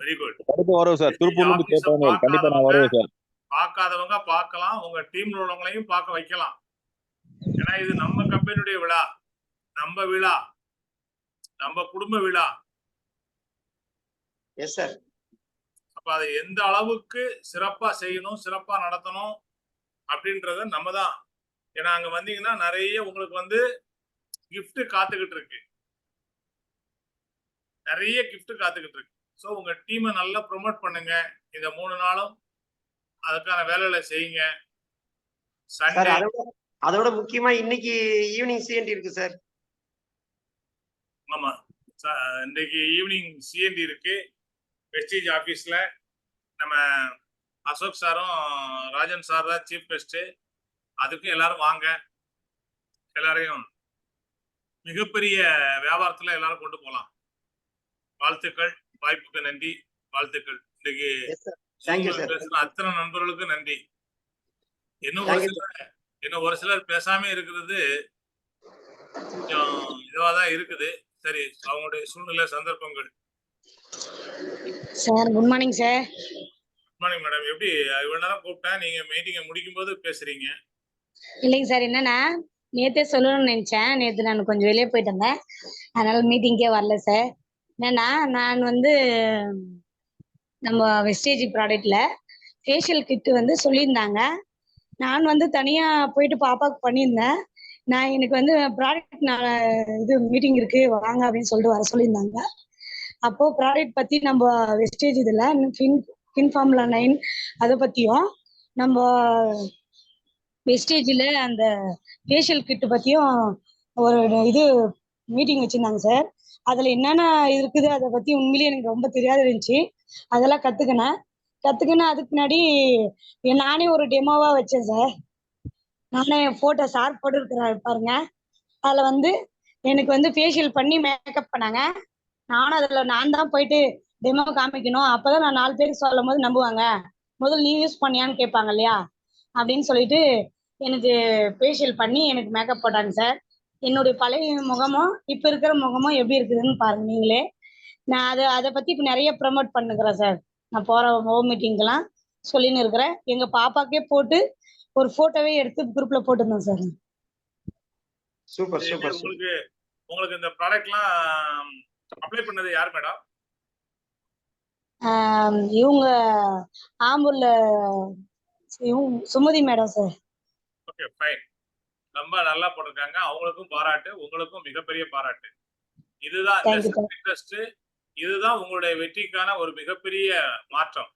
Very good. கண்டிப்பா வருவேன் சார். திருப்பூர்ல இருந்து கேட்டவங்க கண்டிப்பா நான் வருவேன் சார். பார்க்காதவங்க பார்க்கலாம், உங்க டீம்ல உள்ளவங்களையும் பார்க்க வைக்கலாம். ஏன்னா இது நம்ம கம்பெனியுடைய விழா, நம்ம விழா, நம்ம குடும்ப விழா. Yes sir. அப்ப அதை எந்த அளவுக்கு சிறப்பா செய்யணும், சிறப்பா நடத்தணும் அப்படின்றத நம்ம தான். ஏன்னா அங்க வந்தீங்கன்னா நிறைய உங்களுக்கு வந்து கிஃப்ட் காத்துக்கிட்டு இருக்கு, நிறைய கிஃப்ட் காத்துக்கிட்டு இருக்கு. ஸோ உங்க டீமை நல்லா ப்ரொமோட் பண்ணுங்க. இந்த 3 நாளும் அதுக்கான வேலைகளை செய்யுங்க. சண்டே அதோட முக்கியமா இன்னைக்கு ஈவினிங் சிஎன்டி இருக்கு சார். ஆமா, இன்னைக்கு ஈவினிங் சிஎன்டி இருக்கு வெஸ்டீஜ் ஆபீஸ்ல. நம்ம அசோக் சாரும் ராஜன் சார் தான் சீஃப் கெஸ்ட். அதுக்கும் எல்லாரும் வாங்க. எல்லாரையும் மிகப்பெரிய வியாபாரத்துல எல்லாரும் கொண்டு போகலாம். வாழ்த்துக்கள், வாய்ப்புக்கு நன்றி, வாழ்த்துக்கள். இன்னைக்கு பேசுற அத்தனை நண்பர்களுக்கும் நன்றி. இன்னும் ஒரு சிலர் பேசாம இருக்கிறது கொஞ்சம் இதுவாதான் இருக்குது. சரி, அவங்களுடைய சூழ்நிலை சந்தர்ப்பங்கள். Sir good morning sir. Good morning madam. எப்படி இவ்வளவு நேரம் கூப்பிட்டேன், நீங்க மீட்டிங்கை முடிக்கும் போது பேசுறீங்க? இல்லைங்க சார், என்னன்னா நேத்தே சொல்லணும்னு நினைச்சேன். நேற்று நான் கொஞ்சம் வெளியே போயிட்டு இருந்தேன், அதனால மீட்டிங்கே வரல சார். என்னன்னா நான் வந்து நம்ம வெஸ்டேஜ் ப்ராடக்ட்ல ஃபேஷியல் கிட்டு வந்து சொல்லியிருந்தாங்க. நான் வந்து தனியா போயிட்டு பாப்பாவுக்கு பண்ணியிருந்தேன். எனக்கு வந்து ப்ராடக்ட் இது மீட்டிங் இருக்கு வாங்க அப்படின்னு சொல்லிட்டு வர சொல்லியிருந்தாங்க. அப்போ ப்ராடக்ட் பத்தி நம்ம வெஸ்டேஜ் இதுல ஃபார்முலா 9 அதை பத்தியும் நம்ம வெஸ்டேஜில் அந்த ஃபேஷியல் கிட்டு பத்தியும் ஒரு இது மீட்டிங் வச்சிருந்தாங்க சார். அதுல என்னென்ன இருக்குது அதை பத்தி உண்மையிலேயே எனக்கு ரொம்ப தெரியாது இருந்துச்சு. அதெல்லாம் கத்துக்கினேன். அதுக்கு முன்னாடி நானே ஒரு டெமோவா வச்சேன் சார். நானே போட்டோ சார் போட்டு இருக்கிறாரு பாருங்க. அதுல வந்து எனக்கு வந்து ஃபேஷியல் பண்ணி மேக்கப் பண்ணாங்க. நானும் அதுல நான் தான் போயிட்டு டெமோ காமிக்கணும். அப்பதான் நான் 4 பேருக்கு சொல்லும் போது நம்புவாங்க. முதல்ல நீ யூஸ் பண்ணியான்னு கேட்பாங்க இல்லையா, அப்படின்னு சொல்லிட்டு எனக்கு ஃபேஷியல் பண்ணி எனக்கு மேக்கப் போட்டாங்க சார். என்னுடைய பழைய முகமும் இப்ப இருக்கிற முகமும் எப்படி இருக்குதுன்னு பாருங்க நீங்களே. நான் அதை பத்தி இப்ப நிறைய ப்ரமோட் பண்ணுகிறேன் சார். நான் போற ஹோம் மீட்டிங்கெல்லாம் சொல்லின்னு இருக்கிறேன். எங்க பாப்பாக்கே போட்டு ஒரு போட்டோவே எடுத்து குரூப்ல போட்டிருந்தேன் சார். Super super. உங்களுக்கு இந்த ப்ராடக்ட்லாம் அப்ளை பண்ணது யார் மேடம்? இவங்க ஆம்பூர்ல Sumathi madam sir. Okay fine, ரொம்ப நல்லா போட்டிருக்காங்க. அவங்களுக்கும் பாராட்டு, உங்களுக்கும் மிகப்பெரிய பாராட்டு. இதுதான் இதுதான் உங்களுடைய வெற்றிக்கான ஒரு மிகப்பெரிய மாற்றம்.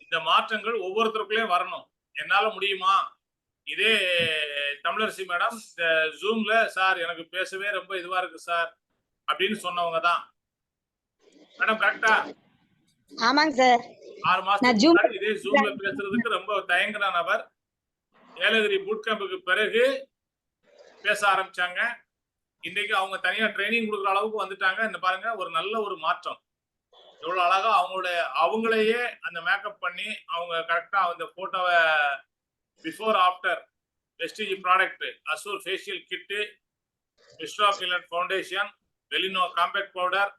இந்த மாற்றங்கள் ஒவ்வொருத்தருக்குள்ளேயும் வரணும். என்னால முடியுமா? இதே தமிழரசி மேடம் இந்த ஜூம்ல சார் எனக்கு பேசவே ரொம்ப இதுவா இருக்கு சார், அப்படின்னு சொன்னவங்க தான். மேடம் கரெக்டா? ஆமாங்க சார். 6 மாசத்துக்கு முன்னாடி இதே ஜூம்ல பேசுறதுக்கு ரொம்ப தயங்குன நபர் ஏலகிரி பூட் கேம்புக்கு பிறகு பேச ஆரம்பிச்சாங்க. இன்னைக்கு அவங்க தனியா ட்ரைனிங் கொடுக்குற அளவுக்கு வந்துட்டாங்க. இந்த பாருங்க ஒரு நல்ல ஒரு மாற்றம். எவ்வளவு அழகா அவங்களையே அந்த மேக்கப் பண்ணி அவங்க கரெக்டா அந்த போட்டோவை before after Vestige product Assure facial kit, mister of Milan foundation, வெலினோ compact powder,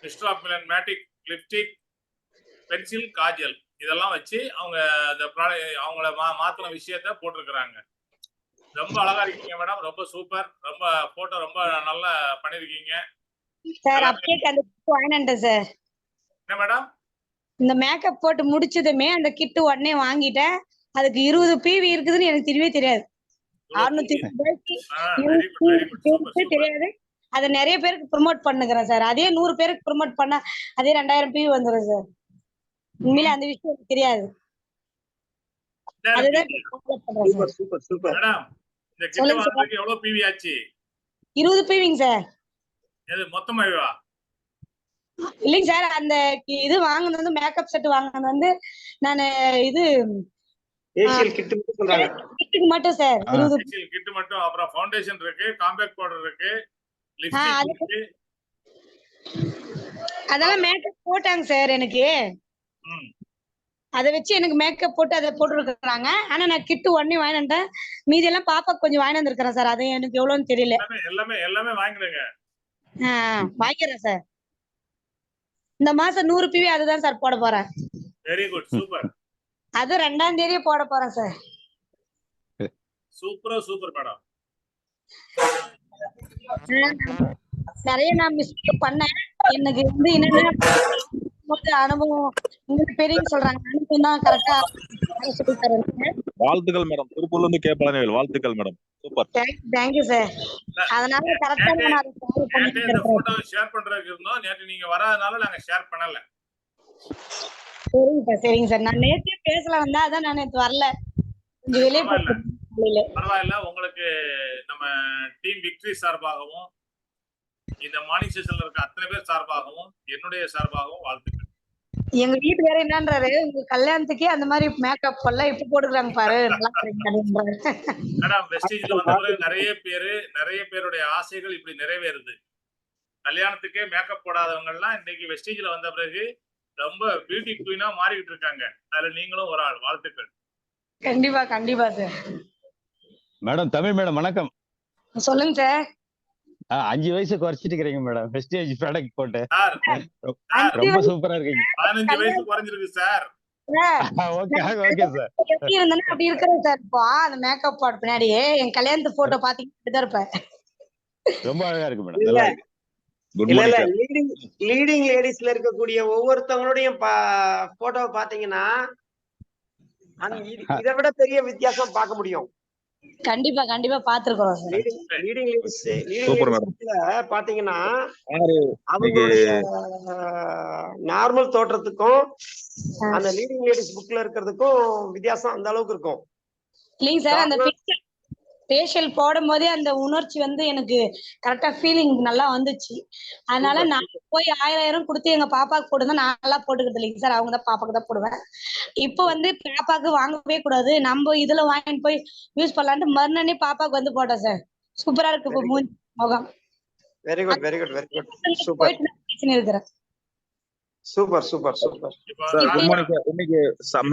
mister of Milan matte lipstick, pencil, kajal இதெல்லாம் வச்சு அவங்க அந்த அவங்கள மாத்தின விஷயத்த போட்டிருக்கிறாங்க. ரொம்ப அழகா இருக்கீங்க மேடம். ரொம்ப சூப்பர். ரொம்ப போட்டோ ரொம்ப நல்லா பண்ணிருக்கீங்க சார். அப்படியே அந்த கிட் வாங்கினேன் சார். என்ன மேடம்? இந்த மேக்கப் போட்டு முடிச்சதுமே அந்த கிட்டு உடனே வாங்கிட்டேன். அதுக்கு 20 பிவி இருக்குதுன்னு எனக்கு தெரியவே தெரியாது. 650 தெரியாது. அதை நிறைய பேருக்கு ப்ரொமோட் பண்ணுகிறேன் சார். அதே 100 பேருக்கு ப்ரொமோட் பண்ணா அதே 2000 பிவி வந்துடும் சார். உண்மையில அந்த விஷயம் எனக்கு தெரியாது. அதுதான் சூப்பர் சூப்பர் சூப்பர். மேடம் இந்த கிட் வாங்குறதுக்கு எவ்வளவு பிவி ஆச்சு? 20 பிவிங்க சார். எது மொத்தமாவா? இல்லைங்க சார். அந்த இது வாங்குனது வந்து மேக்கப் செட் வாங்குனது வந்து நான் இது ஃபேஷியல் கிட் மட்டும் சொல்றாங்க. கிட்டுக்கு மட்டும் சார் 20 ஃபேஷியல் கிட் மட்டும். அப்புறம் ஃபவுண்டேஷன் இருக்கு, காம்பேக்ட் பவுடர் இருக்கு, லிப்ஸ்டிக் இருக்கு. அதெல்லாம் மேக்கப் போட்டாங்க சார் எனக்கு. அதை வச்சு எனக்கு மேக்கப் போட்டு அதை போட்டுருக்காங்க. ஆனா நான் கிட்டு உடனே வாங்கினேன். மீதி எல்லாம் பாப்பா கொஞ்சம் வாங்கி வந்திருக்கிறேன் சார். அது எனக்கு எவ்வளவுன்னு தெரியல. எல்லாமே வாங்கிடுங்க. வாங்கிடுறேன் சார். இந்த மாசம் 100 பிவி அதுதான் சார் போட போறேன். Very good super. அது 2ஆம் தேதியே போட போறேன் சார். Super madam. நிறைய நான் மிஸ்டேக் பண்ணேன். எனக்கு வந்து என்னன்னா அனுபவம் உங்களுக்கு பெரிய சொல்றாங்க. அனுபவம் தான் கரெக்டா சொல்லி தரேன். வாழ்த்துக்கள் மேடம். திருப்பூர்ல இருந்து கேப்பழனிவேல். வாழ்த்துக்கள் மேடம். சூப்பர். Thank you sir. அதனால கரெக்டா நான் போட்டோ ஷேர் பண்றதுக்கு இருந்தோம். நேத்து நீங்க வராதனால நாங்க ஷேர் பண்ணல. சரிங்க சார். நான் நேத்தே பேசலாம் வந்தா அதான் நான் நேத்து வரல. கொஞ்சம் வெளியே பரவாயில்ல. உங்களுக்கு நம்ம டீம் விக்டரி சார்பாகவும் இந்த மார்னிங் செஷன்ல இருக்க அத்தனை பேர் சார்பாகவும் என்னுடைய சார்பாகவும் வாழ்த்துக்கள். எங்க வீட்டு வேற என்னன்றாரு, உங்க கல்யாணத்துக்கே அந்த மாதிரி மேக்கப் எல்லாம் இப்ப போட்டுக்கிறாங்க பாரு. மேடம் வெஸ்டேஜ்ல வந்த பிறகு நிறைய பேருடைய ஆசைகள் இப்படி நிறைவேறுது. கல்யாணத்துக்கே மேக்கப் போடாதவங்க எல்லாம் இன்னைக்கு வெஸ்டேஜ்ல வந்த பிறகு ரொம்ப பியூட்டி குயினா மாறிக்கிட்டு இருக்காங்க. அதுல நீங்களும் ஒரு ஆள். வாழ்த்துக்கள். கண்டிப்பா சார். மேடம் தமிழ் மேடம் வணக்கம். சொல்லுங்க சார். 5 வயசு குறைச்சிட்டு இருக்கீங்க மேடம். வெஸ்டேஜ் ப்ராடக்ட் போட்டு ரொம்ப சூப்பரா இருக்கீங்க. 15 வயசு குறைஞ்சிருக்கு சார். Okay sir. எப்படி இருந்தாலும் அப்படி இருக்கிறேன் சார். இப்போ அந்த மேக்கப் போட பின்னாடியே என் கல்யாணத்து போட்டோ பாத்தீங்கன்னா இருப்பேன். ரொம்ப அழகா இருக்கு மேடம். நல்லா இருக்கு. இல்ல லீடிங் லேடிஸ்ல இருக்கக்கூடிய ஒவ்வொருத்தவங்களுடைய போட்டோவை பாத்தீங்கன்னா இதை விட பெரிய வித்தியாசம் பார்க்க முடியும். கண்டிப்பா பாத்துருக்கோம் சார். லீடிங் லேடிஸ்ல பாத்தீங்கன்னா அவங்களுடைய நார்மல் தோற்றத்துக்கும் அந்த லீடிங் லேடிஸ் புக்ல இருக்கிறதுக்கும் வித்தியாசம் அந்த அளவுக்கு இருக்கும். இல்லைங்க சார். அந்த ஃபேஷியல் போடும் போதே அந்த உணர்ச்சி வந்து எனக்கு கரெக்டா ஃபீலிங் நல்லா வந்துச்சு. அதனால நான் போய் 1000 கொடுத்து எங்க பாப்பாக்கு போடுங்க. நான் நல்லா போட்டுக்கிறது இல்லைங்க சார். அவங்க தான் பாப்பாக்கு தான் போடுவேன். இப்போ வந்து பாப்பாக்கு வாங்கவே கூடாது, நம்ம இதுல வாங்கிட்டு போய் யூஸ் பண்ணலான்ட்டு மறுநாளே பாப்பாக்கு வந்து போட்டேன் சார். சூப்பரா இருக்கு இப்போ மூஞ்சி முகம். Very good super. இருக்கிறேன். Super. Sir good morning sir. இன்னைக்கு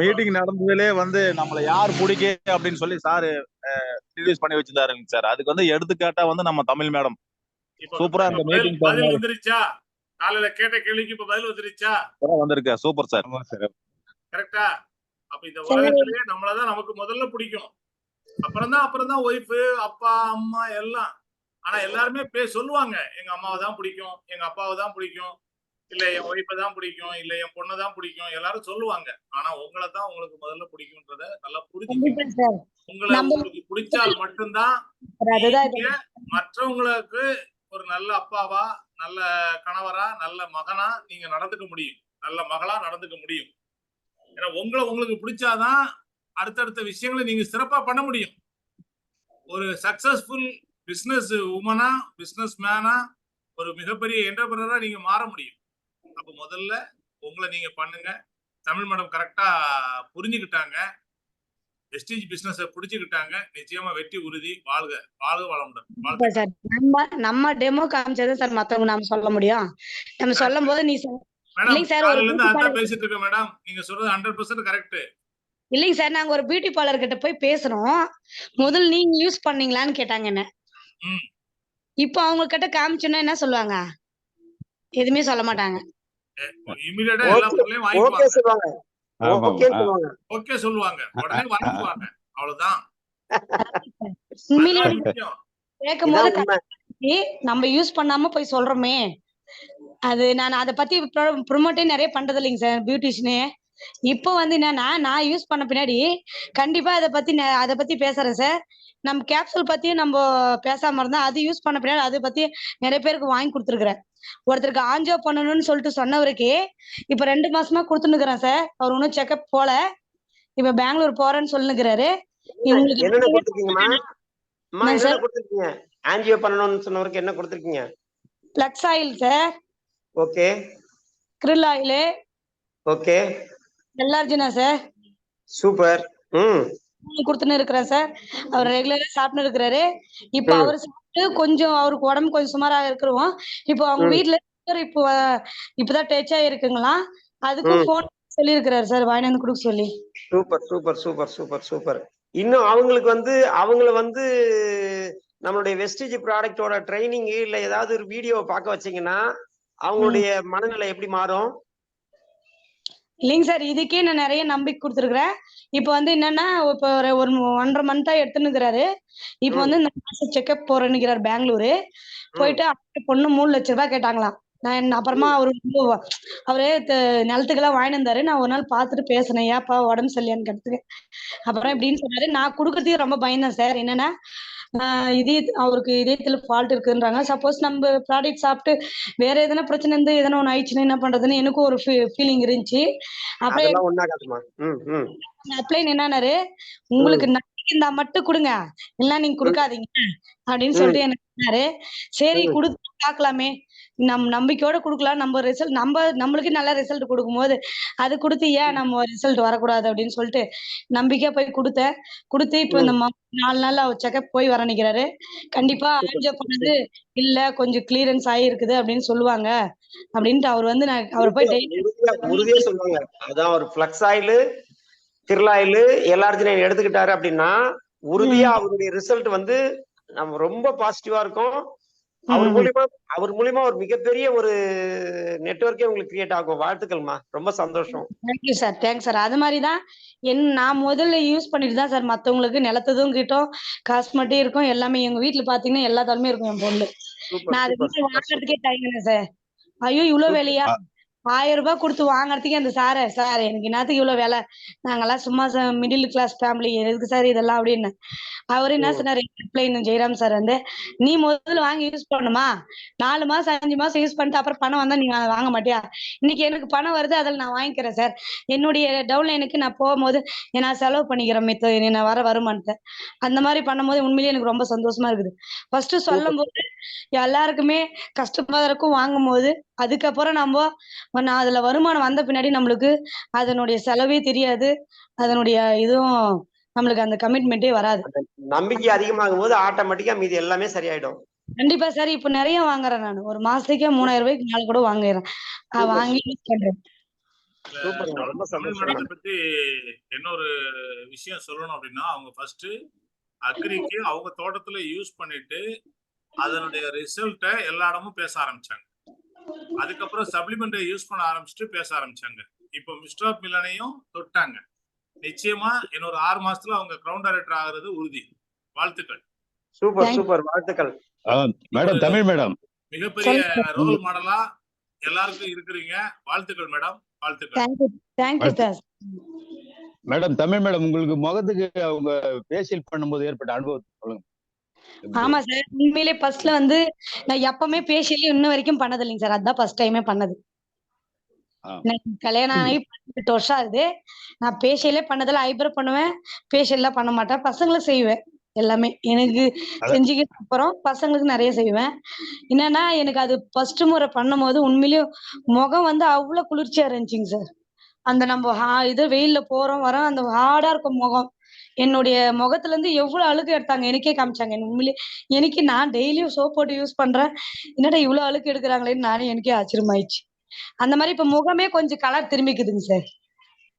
மீட்டிங் நடந்ததுலே வந்து நம்மள யார் பிடிக்க அப்படின்னு சொல்லி சார் இன்ட்ரோடியூஸ் பண்ணி வச்சிருந்தாருங்க சார். அதுக்கு வந்து எடுத்துக்காட்டா வந்து நம்ம தமிழ் மேடம் சூப்பரா அந்த மீட்டிங் பதில் வந்துருச்சா? காலையில கேட்ட கேள்விக்கு இப்ப பதில் வந்துருச்சா? வந்திருக்கா. Super sir. கரெக்டா? அப்ப இந்த உலகத்திலேயே நம்மளதான் நமக்கு முதல்ல பிடிக்கும். அப்புறம் தான் ஒய்ஃப், அப்பா, அம்மா எல்லாம். ஆனா எல்லாருமே சொல்லுவாங்க எங்க அம்மாவை தான் பிடிக்கும், எங்க அப்பாவை தான் பிடிக்கும், இல்ல என் ஒய்ஃபை தான் பிடிக்கும், இல்ல என் பொண்ணை தான் பிடிக்கும், எல்லாரும் சொல்லுவாங்க. ஆனா உங்களை தான் உங்களுக்கு முதல்ல பிடிக்கும்ன்றத நல்லா புரிஞ்சுக்கணும். உங்களுக்கு பிடிச்சால் மட்டும்தான் மற்றவங்களுக்கு ஒரு நல்ல அப்பாவா, நல்ல கணவரா, நல்ல மகனா நீங்க நடந்துக்க முடியும், நல்ல மகளா நடந்துக்க முடியும். ஏன்னா உங்களுக்கு பிடிச்சாதான் அடுத்தடுத்த விஷயங்களை நீங்க சிறப்பா பண்ண முடியும். ஒரு சக்சஸ்ஃபுல் பிசினஸ் உமனா, பிசினஸ் மேனா, ஒரு மிகப்பெரிய என்டர்பிரனரா நீங்க மாற முடியும். அப்ப முதல்ல உங்களை நீங்க பண்ணுங்க. தமிழ் மேடம் கரெக்டா புரிஞ்சுக்கிட்டாங்க. வெஸ்டீஜ் பிசினஸ் புடிச்சுக்கிட்டாங்க. நிச்சயமா வெற்றி உறுதி. வாழ்க வாழ்க வளமுடன். சார் நம்ம டெமோ காமிச்சதை சார் மத்தவங்க நாம சொல்ல முடியும். நம்ம சொல்லும் போது மேடம் இல்லைங்க சார், ஒரு காலையில இருந்து பியூட்டி அதான் பார்லர் பேசிட்டு இருக்கேன் மேடம். நீங்க சொல்றது 100% கரெக்ட். இல்லைங்க சார், நாங்க ஒரு பியூட்டி பார்லர் கிட்ட போய் பேசுறோம். முதல்ல நீங்க யூஸ் பண்ணீங்களான்னு கேட்டாங்க என்ன. இப்போ அவங்க கிட்ட காமிச்சோன்னா என்ன சொல்லுவாங்க? எதுவுமே சொல்ல மாட்டாங்க. இமிடியேட்டா எல்லா பொருளையும் ஓகே வாங்கிக்குவாங்க. சொல்லுவாங்க. ஓகே சொல்லுவாங்க. ஓகே சொல்லுவாங்க. உடனே வாங்கிக்குவாங்க. அவ்வளவுதான். உண்மையிலேயே அதுதான் முக்கியம். கேட்கும் இதான் போது உண்மை. நம்ம யூஸ் பண்ணாம போய் சொல்றோமே, அது நான் அதை பத்தி ப்ரொமோட்டே நிறைய பண்றது இல்லைங்க சார் பியூட்டிஷியனே. இப்போ வந்து என்னன்னா, நான் யூஸ் பண்ண பின்னாடி கண்டிப்பா அதை பத்தி பேசுறேன் சார். நம்ம கேப்சூல் பத்தியும் நம்ம பேசாம இருந்தா, அது யூஸ் பண்ண பின்னாடி அதை பத்தி நிறைய பேருக்கு வாங்கி கொடுத்துருக்குறேன். ஒருத்தருக்கு ஆஞ்சியோ பண்ணணும்னு சொல்லிட்டு சொன்னவருக்கு இப்ப 2 மாசமா கொடுத்துனுக்குறேன் சார். அவர் ஒன்னும் செக்அப் போல. இப்ப பெங்களூர் போறேன்னு சொல்லுங்கிறாரு. என்னென்ன கொடுத்துருக்கீங்கம்மா? அம்மா என்னங்க என்னென்ன சார்? கொடுத்துருக்கீங்க? ஆன்ஜியோ பண்ணணும்னு சொன்னவருக்கு என்ன கொடுத்துருக்கீங்க? Flax oil sir, okay krill oil, okay எல்ஆர்ஜினா சார் சூப்பர். கொடுத்துன்னு இருக்கிறேன் சார். அவர் ரெகுலரா சாப்பிட்டு இருக்கிறாரு. இப்ப ம். அவரு சாப்பிட்டு கொஞ்சம் அவருக்கு உடம்பு கொஞ்சம் சுமாரா இருக்கிறோம். இப்போ அவங்க ம். வீட்டுல இப்போ இப்பதான் டச் ஆயிருக்குங்களா, அதுக்கும் ம். போன் சொல்லி இருக்கிறாரு சார், வாங்கி வந்து கொடுக்க சொல்லி. Super super super super super. இன்னும் அவங்கள வந்து நம்மளுடைய வெஸ்டேஜ் ப்ராடக்டோட ட்ரைனிங் இல்ல ஏதாவது ஒரு வீடியோ பார்க்க வச்சீங்கன்னா அவங்களுடைய மனநிலை எப்படி மாறும்? இல்லைங்க சார், இதுக்கே நான் நிறைய நம்பிக்கை கொடுத்துருக்குறேன். இப்போ வந்து என்னன்னா, இப்போ ஒரு 1.5 மந்த்தா எடுத்துன்னுக்குறாரு. இப்போ வந்து இந்த மாசம் செக்அப் போறேன்னுக்கிறாரு பெங்களூரு. போயிட்டு அந்த பொண்ணு 3 லட்சம் ரூபாய் கேட்டாங்களாம். நான் அப்புறமா அவரு நிலத்துக்கெல்லாம் வாங்கிட்டு வந்தாரு. நான் ஒரு நாள் பார்த்துட்டு பேசினேன், ஏப்பா உடம்பு சரியில்லையான்னு கேட்டதுக்கு அப்புறம் இப்படின்னு சொன்னாரு. நான் கொடுக்கறதுக்கு ரொம்ப பயந்தேன் சார். என்னன்னா, அவருக்கு இதயத்துல ஃபால்ட் இருக்குன்றாங்க. சப்போஸ் நம்ம ப்ராடக்ட் சாப்பிட்டு வேற எதனா பிரச்சனை இருந்து எதனா ஒண்ணு ஆயிடுச்சுன்னா என்ன பண்றதுன்னு எனக்கும் ஒரு ஃபீலிங் இருந்துச்சு. அப்புறம் அதெல்லாம் ஒண்ணாகாதுமா. அப்ளைன் என்னன்னாரு, உங்களுக்கு நம்பிக்கை இருந்தா மட்டும் கொடுங்க, இல்ல நீங்க கொடுக்காதீங்க அப்படின்னு சொல்லிட்டு எனக்கு சொன்னாரு. சரி கொடுத்து பார்க்கலாமே, நம்ம நம்பிக்கையோட கொடுக்கலாம். நம்ம ரிசல்ட் நம்மளுக்கு நல்ல ரிசல்ட் கொடுக்கும்போது அது கொடுத்து ஏன் நம்ம ரிசல்ட் வரக்கூடாது அப்படின்னு சொல்லிட்டு நம்பிக்கையா போய் கொடுத்து இப்போ இந்த 4 நாள் அவர் செக்அப் போய் வர நிக்கிறாரு. கண்டிப்பா ஆன்ஜியோ பண்ணது இல்ல, கொஞ்சம் கிளியரன்ஸ் ஆகிருக்குது அப்படின்னு சொல்லுவாங்க அப்படின்ட்டு அவர் வந்து அவர் போய் உறுதியா சொல்லுவாங்க. அதான் ஒரு பிளக்ஸ் ஆயில், கிரில் ஆயில், எல்ஆர்ஜினைன் எடுத்துக்கிட்டாரு அப்படின்னா உறுதியா அவருடைய ரிசல்ட் வந்து நம்ம ரொம்ப பாசிட்டிவா இருக்கும். அவர் மூலியமா ஒரு மிகப்பெரிய ஒரு நெட்வொர்க்கே உங்களுக்கு கிரியேட் ஆகும். வாழ்த்துக்கள்மா, ரொம்ப சந்தோஷம். Thank you sir, thanks sir. அது மாதிரிதான் நான் முதல்ல யூஸ் பண்ணிட்டு தான் சார் மத்தவங்களுக்கு நிலத்ததும் கிட்டும், காஸ்மெட்டிக் இருக்கும், எல்லாமே. எங்க வீட்டுல பாத்தீங்கன்னா எல்லா தரமே இருக்கும் என் பொண்ணு. நான் அது வீட்டுல வாங்குறதுக்கே டைம் இல்லை சார். ஐயோ இவ்வளவு வேலையா, 1000 ரூபாய் கொடுத்து வாங்குறதுக்கே அந்த சார் எனக்கு என்னத்துக்கு இவ்வளவு வேலை, நாங்கெல்லாம் சும்மா மிடில் கிளாஸ் ஃபேமிலி, எதுக்கு சார் இதெல்லாம் அப்படின்னு. அவரு என்ன சொன்னாரு, ஜெயராம் சார் வந்து, நீ முதல்ல வாங்கி யூஸ் பண்ணுமா, 4 மாசம் 5 மாசம் யூஸ் பண்ணிட்டு அப்புறம் பணம் வந்தா நீ வாங்க மாட்டியா? இன்னைக்கு எனக்கு பணம் வருது, அதில் நான் வாங்கிக்கிறேன் சார். என்னுடைய டவுன்லைனுக்கு நான் போகும்போது நான் செலவு பண்ணிக்கிறேன், மித்த என்ன வருமானத்தை. அந்த மாதிரி பண்ணும்போது உண்மையிலேயே எனக்கு ரொம்ப சந்தோஷமா இருக்குது. ஃபர்ஸ்ட் சொல்லும் போது எல்லாருக்குமே கஷ்டமா இருக்கும் வாங்கும் போது. அதுக்கப்புறம் நான் அதுல வருமானம் வந்த பின்னாடி நம்மளுக்கு அதனுடைய செலவே தெரியாது, அதனுடைய இதுவும் நம்மளுக்கு அந்த கமிட்மெண்டே வராது. நம்பிக்கை அதிகமாகும் போது ஆட்டோமேட்டிக்கா மீதி எல்லாமே சரியாயிடும். கண்டிப்பா சார். இப்ப நிறைய வாங்குறேன் நான். ஒரு மாசத்துக்கே 3000 ரூபாய்க்கு மேல கூட வாங்குறேன். வாங்கி யூஸ் பண்றேன். தமிழ் மேடத்தை பத்தி இன்னொரு விஷயம் சொல்லணும் அப்படின்னா, அவங்க ஃபர்ஸ்ட் அக்ரிக்கு அவங்க தோட்டத்துல யூஸ் பண்ணிட்டு அதனுடைய ரிசல்ட்டை எல்லா இடமும் பேச ஆரம்பிச்சாங்க. அதுக்கப்புறம் சப்ளிமெண்டை யூஸ் பண்ண ஆரம்பிச்சுட்டு பேச ஆரம்பிச்சாங்க. இப்போ மிஸ்டர் ஆஃப் மில்லனையும் தொட்டாங்க. நிச்சயமா இன்னொரு 6 மாசத்துல அவங்க கிரவுண்ட் டைரக்டர் ஆகிறது உறுதி. வாழ்த்துக்கள். சூப்பர் சூப்பர், வாழ்த்துக்கள் மேடம். தமிழ் மேடம் மிகப்பெரிய ரோல் மாடலா எல்லாருக்கும் இருக்கிறீங்க. வாழ்த்துக்கள் மேடம், வாழ்த்துக்கள். Thank you sir. Madam, Tamil madam, உங்களுக்கு முகத்துக்கு அவங்க ஃபேஷியல் பண்ணும்போது ஏற்பட்ட அனுபவத்தை சொல்லுங்க. ஆமா சார், உண்மையிலே ஃபர்ஸ்ட்ல வந்து நான் எப்பவுமே ஃபேஷியல் இன்ன வரைக்கும் பண்ணது இல்லைங்க சார். அதான் ஃபர்ஸ்ட் டைமே பண்ணது. கல்யாணம் ஆகி 18 வருஷம் ஆகுது. நான் ஃபேஷியலே பண்ணதில்ல. ஐப்ரோ பண்ணுவேன், ஃபேஷியல்லாம் பண்ண மாட்டேன். பசங்களும் செய்வேன். எல்லாமே எனக்கு செஞ்சுக்கிட்ட அப்புறம் பசங்களுக்கு நிறைய செய்வேன். என்னன்னா எனக்கு அது ஃபர்ஸ்ட் முறை பண்ணும்போது உண்மையிலேயே முகம் வந்து அவ்வளவு குளிர்ச்சியா இருந்துச்சுங்க சார். அந்த நம்ம இது வெயில்ல போறோம் வரோம் அந்த ஹார்டா இருக்கும் முகம். என்னுடைய முகத்துல இருந்து எவ்வளவு அழுக்கு எடுத்தாங்க எனக்கே காமிச்சாங்க. உண்மையிலேயே எனக்கு நான் டெய்லியும் சோப் போட்டு யூஸ் பண்றேன். என்னடா இவ்வளவு அழுக்கு எடுக்கிறாங்களேன்னு நானே எனக்கே ஆச்சரியமாயிடுச்சு. அந்த மாதிரி இப்ப முகமே கொஞ்சம் கலர் திரும்பிக்குதுங்க சார்.